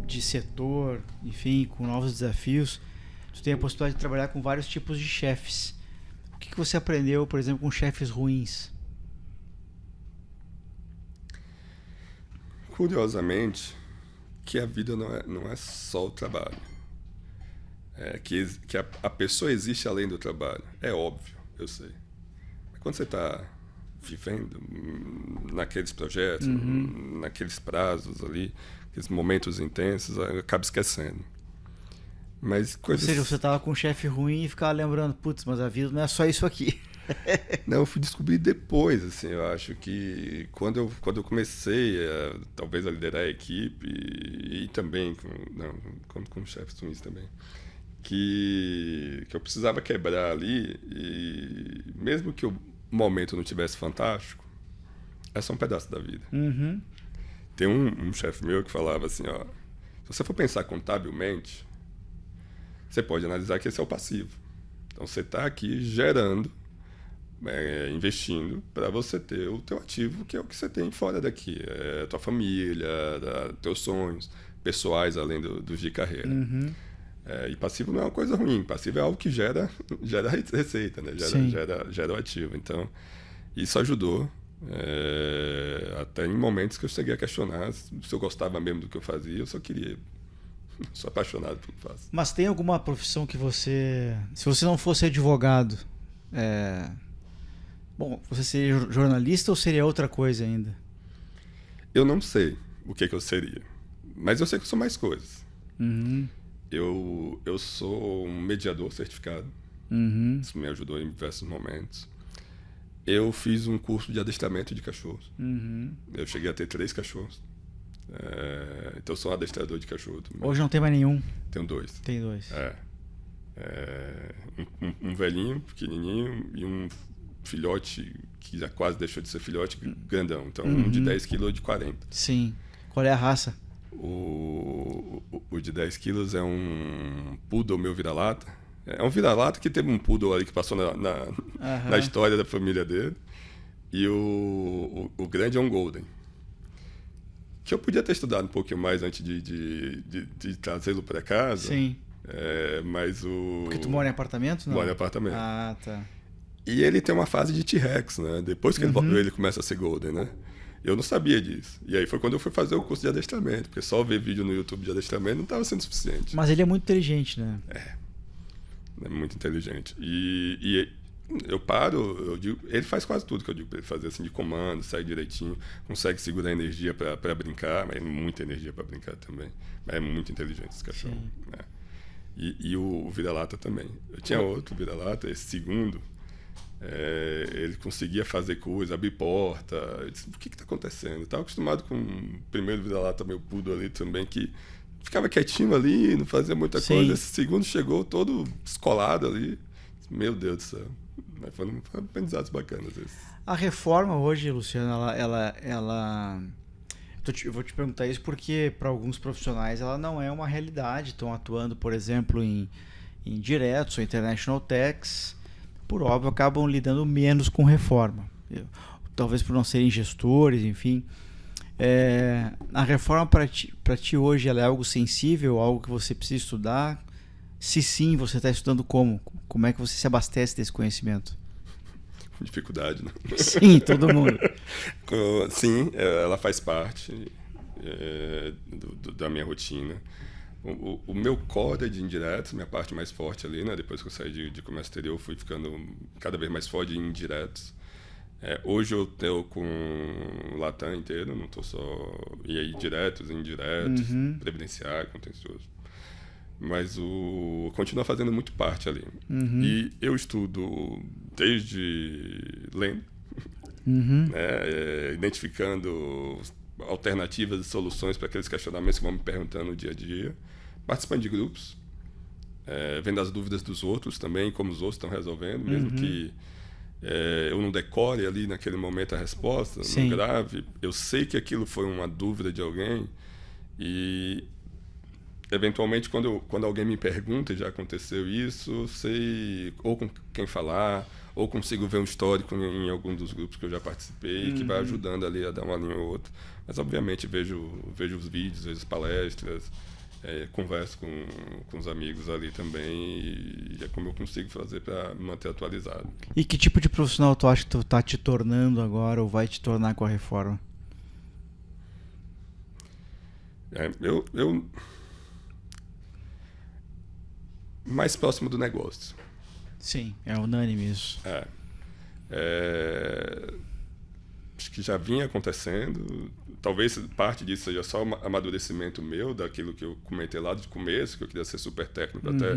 de setor, enfim, com novos desafios, tu tem a possibilidade de trabalhar com vários tipos de chefes. O que você aprendeu, por exemplo, com chefes ruins? Curiosamente, que a vida não é só o trabalho. Que a pessoa existe além do trabalho. É óbvio, eu sei. Mas quando você está vivendo naqueles projetos, naqueles prazos ali, aqueles momentos intensos, acaba esquecendo. Mas coisas... Ou seja, você estava com um chefe ruim e ficava lembrando, putz, mas a vida não é só isso aqui. Não, eu fui descobrir depois, assim, eu acho que quando eu comecei talvez a liderar a equipe e também com chefes ruins também, que eu precisava quebrar ali, e mesmo que o momento não tivesse fantástico, é só um pedaço da vida. Uhum. Tem um chefe meu que falava assim, ó, se você for pensar contabilmente, você pode analisar que esse é o passivo. Então você está aqui gerando, investindo para você ter o teu ativo, que é o que você tem fora daqui, a tua família, teus sonhos pessoais além dos de carreira. Uhum. E passivo não é uma coisa ruim, passivo é algo que gera receita, né? Gera o ativo. Então, isso ajudou, até em momentos que eu cheguei a questionar se eu gostava mesmo do que eu fazia. Eu só queria, sou apaixonado pelo que faço. Mas tem alguma profissão que você, se você não fosse advogado, bom, você seria jornalista ou seria outra coisa ainda? Eu não sei o que eu seria, mas eu sei que eu sou mais coisas. Uhum. Eu sou um mediador certificado. Uhum. Isso me ajudou em diversos momentos. Eu fiz um curso de adestramento de cachorros. Uhum. Eu cheguei a ter 3 cachorros. Então eu sou um adestrador de cachorro também. Hoje não tem mais nenhum? Tenho 2. Tem 2. Um velhinho, pequenininho, e um filhote que já quase deixou de ser filhote, grandão. Então um de 10 quilos e de 40. Sim. Qual é a raça? O de 10 quilos é um poodle meu vira-lata. É um vira-lata que teve um poodle ali que passou na história da família dele. E o grande é um golden. Que eu podia ter estudado um pouquinho mais antes de trazê-lo para casa. Sim. Mas Porque tu mora em apartamento? Não? Mora em apartamento. Ah, tá. E ele tem uma fase de T-Rex, né? Depois que ele começa a ser golden, né? Eu não sabia disso. E aí foi quando eu fui fazer o curso de adestramento, porque só ver vídeo no YouTube de adestramento não estava sendo suficiente. Mas ele é muito inteligente, né? É muito inteligente. E eu digo, ele faz quase tudo que eu digo para ele fazer, assim, de comando, sai direitinho, consegue segurar energia para brincar, mas é muita energia para brincar também. Mas é muito inteligente esse cachorro. E o vira-lata também. Eu tinha outro vira-lata, esse segundo. Ele conseguia fazer coisa, abrir porta. Eu disse, o que está acontecendo? Eu estava acostumado com o primeiro vira-lata, meu poodle ali também, que ficava quietinho ali, não fazia muita coisa. Esse segundo chegou todo descolado ali. Meu Deus do céu. Mas foram aprendizados bacanas esses. A reforma hoje, Luciano, eu vou te perguntar isso porque para alguns profissionais ela não é uma realidade. Estão atuando, por exemplo, em em diretos ou international tax, por óbvio, acabam lidando menos com reforma. Talvez por não serem gestores, enfim. A reforma para ti hoje ela é algo sensível, algo que você precisa estudar? Se sim, você está estudando como? Como é que você se abastece desse conhecimento? Dificuldade, né? Sim, todo mundo. Sim, ela faz parte da minha rotina. O meu core é de indiretos, minha parte mais forte ali, né? Depois que eu saí de comércio exterior, eu fui ficando cada vez mais forte em indiretos. Hoje eu estou com o Latam inteiro, não estou só... E aí, diretos, indiretos, previdenciário, contencioso. Mas continua fazendo muito parte ali. E eu estudo desde lendo, né? Identificando alternativas e soluções para aqueles questionamentos que vão me perguntando no dia a dia, participando de grupos, vendo as dúvidas dos outros também, como os outros estão resolvendo, mesmo que eu não decore ali naquele momento a resposta, não grave, eu sei que aquilo foi uma dúvida de alguém e eventualmente quando alguém me pergunta, e já aconteceu isso, sei ou com quem falar, ou consigo ver um histórico em algum dos grupos que eu já participei, que vai ajudando ali a dar uma linha ou outra. Mas obviamente vejo os vídeos, vejo as palestras, converso com os amigos ali também, e é como eu consigo fazer para me manter atualizado. E que tipo de profissional tu acha que tu tá te tornando agora ou vai te tornar com a reforma? Eu mais próximo do negócio. Sim, é unânime isso. Acho que já vinha acontecendo. Talvez parte disso seja só um amadurecimento meu, daquilo que eu comentei lá de começo, que eu queria ser super técnico, até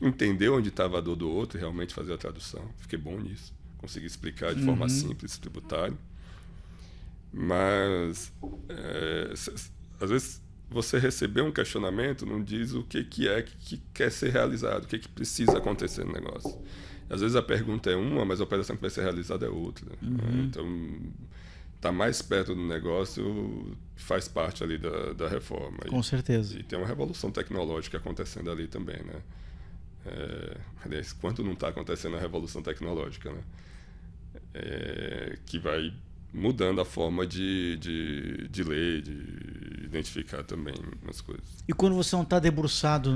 entender onde estava a dor do outro e realmente fazer a tradução. Fiquei bom nisso. Consegui explicar de forma simples, tributária. Mas, às vezes, você receber um questionamento não diz o que quer ser realizado, o que precisa acontecer no negócio. Às vezes a pergunta é uma, mas a operação que vai ser realizada é outra. Então, estar mais perto do negócio faz parte ali da reforma. Com certeza. E tem uma revolução tecnológica acontecendo ali também, né? Aliás, quanto não está acontecendo a revolução tecnológica, né? Que vai mudando a forma de ler, de identificar também as coisas. E quando você não está debruçado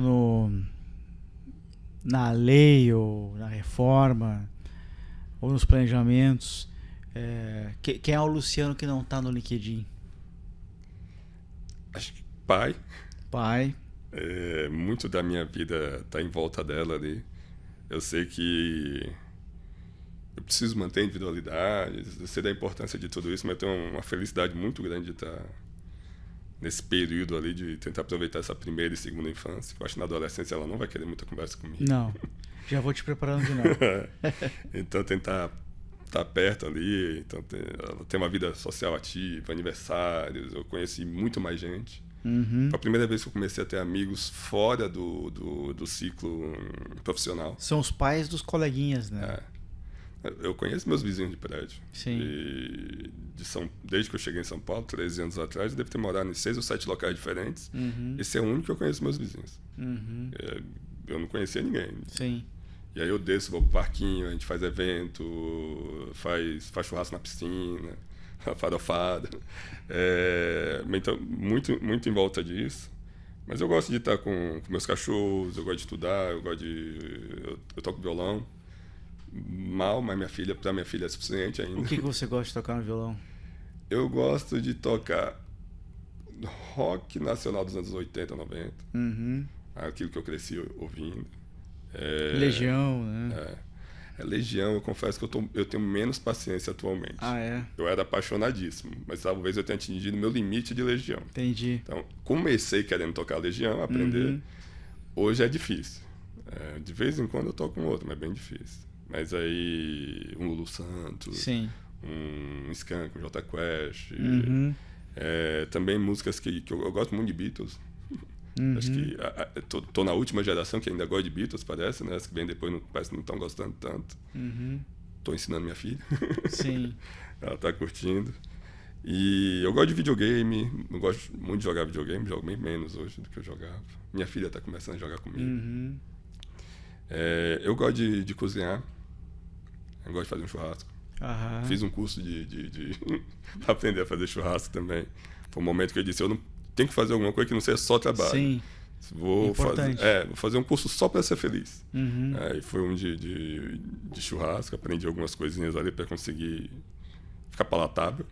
na lei ou na reforma ou nos planejamentos, quem é o Luciano que não está no LinkedIn? Acho que pai. Muito da minha vida está em volta dela ali. Eu sei que eu preciso manter a individualidade, eu sei da importância de tudo isso, mas eu tenho uma felicidade muito grande de estar nesse período ali, de tentar aproveitar essa primeira e segunda infância. Eu acho que na adolescência ela não vai querer muita conversa comigo. Não, já vou te preparando de novo. Então tentar estar perto ali, então ela tem uma vida social ativa, aniversários, eu conheci muito mais gente. Foi a primeira vez que eu comecei a ter amigos fora do ciclo profissional. São os pais dos coleguinhas, né? Eu conheço meus vizinhos de prédio. Sim. Desde que eu cheguei em São Paulo, 13 anos atrás, eu devo ter morado em 6 ou 7 locais diferentes. Esse é o único que eu conheço meus vizinhos. Eu não conhecia ninguém. Sim. E aí eu desço, vou pro parquinho, a gente faz evento, faz churrasco na piscina, farofada. Então, muito em volta disso. Mas eu gosto de estar com meus cachorros, eu gosto de estudar, eu toco violão. Mas para minha filha é suficiente ainda. O que você gosta de tocar no violão? Eu gosto de tocar rock nacional dos anos 80, 90. Aquilo que eu cresci ouvindo. Legião, né? Legião, eu confesso que eu tenho menos paciência atualmente. Eu era apaixonadíssimo, mas talvez eu tenha atingido meu limite de Legião. Entendi. Então, comecei querendo tocar Legião, aprender. Hoje é difícil. De vez em quando eu toco um outro, mas é bem difícil. Mas aí, um Lulu Santos, sim, um Skank, um Jota Quest. Também músicas que eu gosto muito de Beatles. Acho que tô na última geração que ainda gosta de Beatles, parece, né? As que vêm depois parece que não estão gostando tanto. Tô ensinando minha filha. Sim. Ela tá curtindo. E eu gosto de videogame, eu gosto muito de jogar videogame, jogo bem menos hoje do que eu jogava. Minha filha tá começando a jogar comigo. Eu gosto de cozinhar. Eu gosto de fazer um churrasco. Fiz um curso de para aprender a fazer churrasco também. Foi um momento que eu disse, eu não tenho que fazer alguma coisa que não seja só trabalho. Sim. Vou fazer um curso só para ser feliz. Aí foi um de churrasco, aprendi algumas coisinhas ali para conseguir ficar palatável.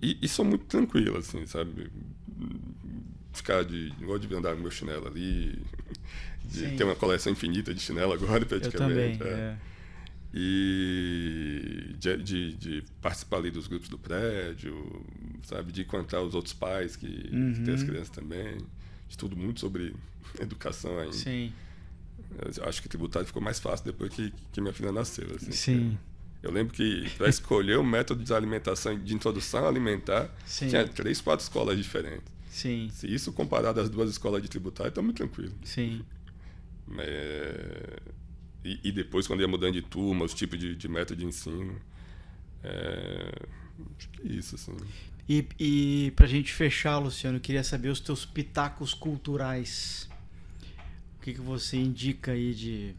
E sou muito tranquilo, assim, sabe? Gosto de andar com meu chinelo ali, ter uma coleção infinita de chinelo agora, praticamente. Eu também, E de participar ali dos grupos do prédio, sabe? De encontrar os outros pais que têm as crianças também. Estudo muito sobre educação ainda. Sim. Eu acho que tributário ficou mais fácil depois que minha filha nasceu. Assim. Sim. Eu lembro que para escolher o método de alimentação, de introdução alimentar, tinha 3, 4 escolas diferentes. Sim. Se isso comparado às 2 escolas de tributário, está muito tranquilo. Sim. E depois, quando ia mudando de turma, os tipos de método de ensino. Acho que é isso, assim. E pra gente fechar, Luciano, eu queria saber os teus pitacos culturais. O que você indica aí de...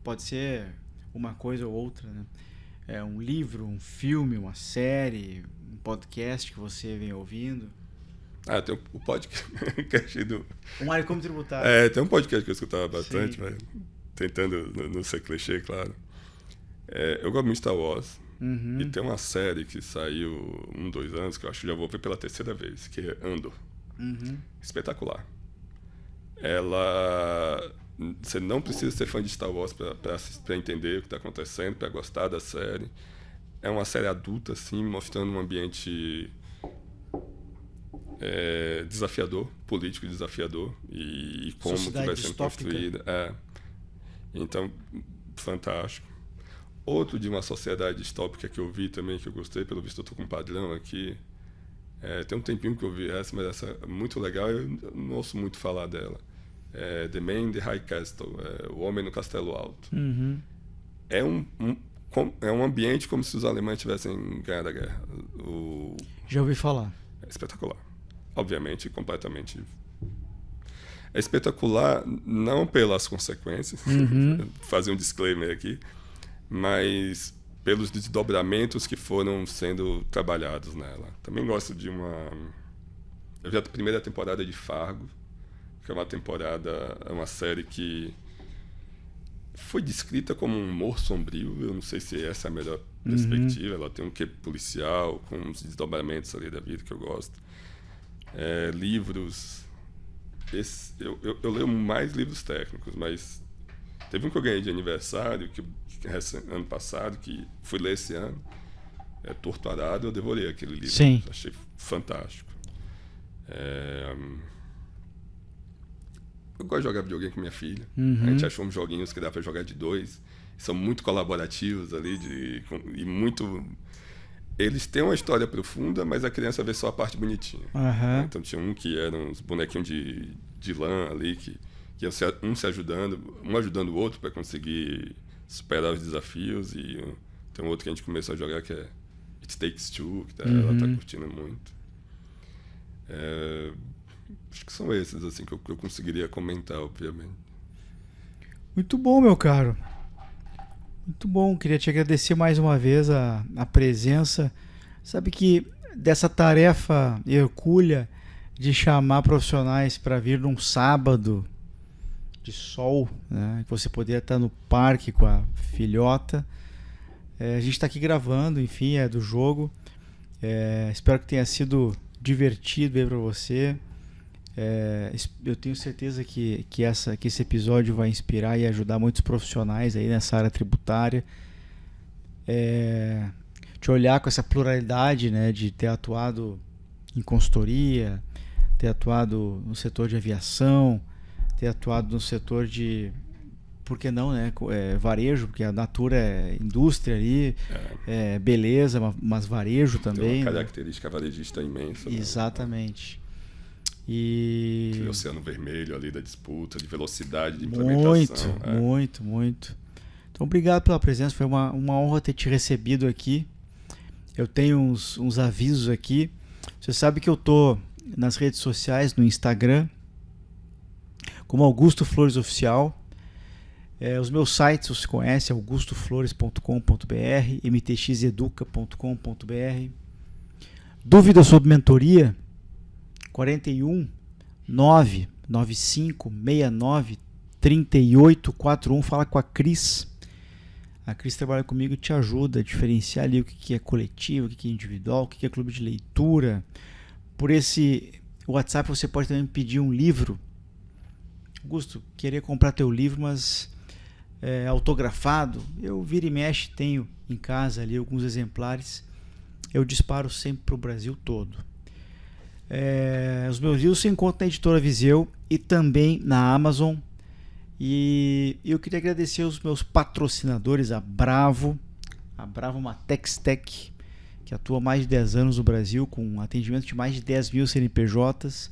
Pode ser uma coisa ou outra, né? Um livro, um filme, uma série, um podcast que você vem ouvindo. Tem o podcast do... O Mário Como Tributário. Tem um podcast que eu escutava bastante, mas tentando não ser clichê, claro. Eu gosto muito de Star Wars. E tem uma série que saiu 1, 2 anos, que eu acho que já vou ver pela 3ª vez, que é Andor. Espetacular. Você não precisa ser fã de Star Wars para entender o que está acontecendo, para gostar da série. É uma série adulta, assim, mostrando um ambiente desafiador, político desafiador, e como que vai sendo construída. Então, fantástico. Outro de uma sociedade distópica que eu vi também, que eu gostei, pelo visto eu estou com um padrão aqui. Tem um tempinho que eu vi mas essa é muito legal, eu não ouço muito falar dela. The Man in the High Castle, O Homem no Castelo Alto. É um ambiente como se os alemães tivessem ganhado a guerra. Já ouvi falar. É espetacular. Obviamente, completamente... É espetacular não pelas consequências, fazer um disclaimer aqui, mas pelos desdobramentos que foram sendo trabalhados nela. Também gosto de eu vi a primeira temporada de Fargo, que é uma série que foi descrita como um humor sombrio. Eu não sei se essa é a melhor perspectiva. Ela tem um quê policial, com uns desdobramentos ali da vida que eu gosto. Livros... Eu leio mais livros técnicos, mas teve um que eu ganhei de aniversário, ano passado, que fui ler esse ano. Torto Arado, eu devorei aquele livro. Sim. Achei fantástico. Eu gosto de jogar videogame com minha filha. A gente achou uns joguinhos que dá para jogar de 2. São muito colaborativos ali, e muito... Eles têm uma história profunda, mas a criança vê só a parte bonitinha. Então tinha um que eram uns bonequinhos de lã ali, que iam um ajudando o outro para conseguir superar os desafios. E tem um outro que a gente começou a jogar que é It Takes Two, que ela está curtindo muito. Acho que são esses assim, que eu conseguiria comentar, obviamente. Muito bom, meu caro. Muito bom, queria te agradecer mais uma vez a presença. Sabe que dessa tarefa hercúlea de chamar profissionais para vir num sábado de sol, né, que você poderia estar no parque com a filhota, a gente está aqui gravando, enfim, é do jogo. Espero que tenha sido divertido aí para você. Eu tenho certeza que esse episódio vai inspirar e ajudar muitos profissionais aí nessa área tributária. De olhar com essa pluralidade, né, de ter atuado em consultoria, ter atuado no setor de aviação, ter atuado no setor de, por que não, né, varejo, porque a Natura é indústria ali, beleza, mas varejo também. Tem uma característica varejista imensa. Exatamente. Né? E o oceano vermelho ali da disputa, de velocidade, de implementação. Muito. Então, obrigado pela presença. Foi uma honra ter te recebido aqui. Eu tenho uns avisos aqui. Você sabe que eu tô nas redes sociais, no Instagram, como Augusto Flores Oficial. Os meus sites você conhece, augustoflores.com.br, mtxeduca.com.br. Dúvidas sobre mentoria? 41 995 69 3841. Fala com a Cris. A Cris trabalha comigo e te ajuda a diferenciar ali o que é coletivo, o que é individual, o que é clube de leitura. Por esse WhatsApp você pode também pedir um livro. Augusto, queria comprar teu livro, mas autografado. Eu vira e mexe, tenho em casa ali alguns exemplares. Eu disparo sempre para o Brasil todo. Os meus livros se encontram na editora Viseu e também na Amazon. E eu queria agradecer os meus patrocinadores, a Bravo Matextec, que atua há mais de 10 anos no Brasil, com atendimento de mais de 10 mil CNPJs.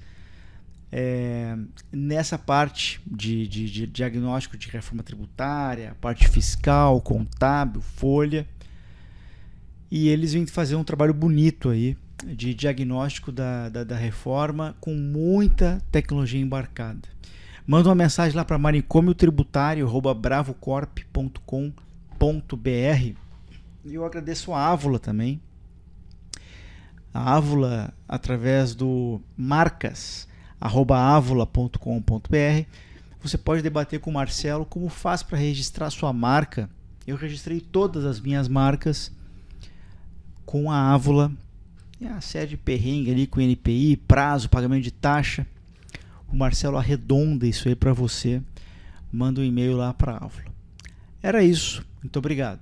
Nessa parte de diagnóstico de reforma tributária, parte fiscal, contábil, folha. E eles vêm fazer um trabalho bonito aí de diagnóstico da reforma com muita tecnologia embarcada. Manda uma mensagem lá para manicomiotributário@bravocorp.com.br. E eu agradeço a Ávula também. A Ávula, através do marcas@avula.com.br, você pode debater com o Marcelo como faz para registrar sua marca. Eu registrei todas as minhas marcas com a Ávula. A série de perrengue ali com NPI, prazo, pagamento de taxa. O Marcelo arredonda isso aí para você. Manda um e-mail lá para a Ávula. Era isso. Muito obrigado.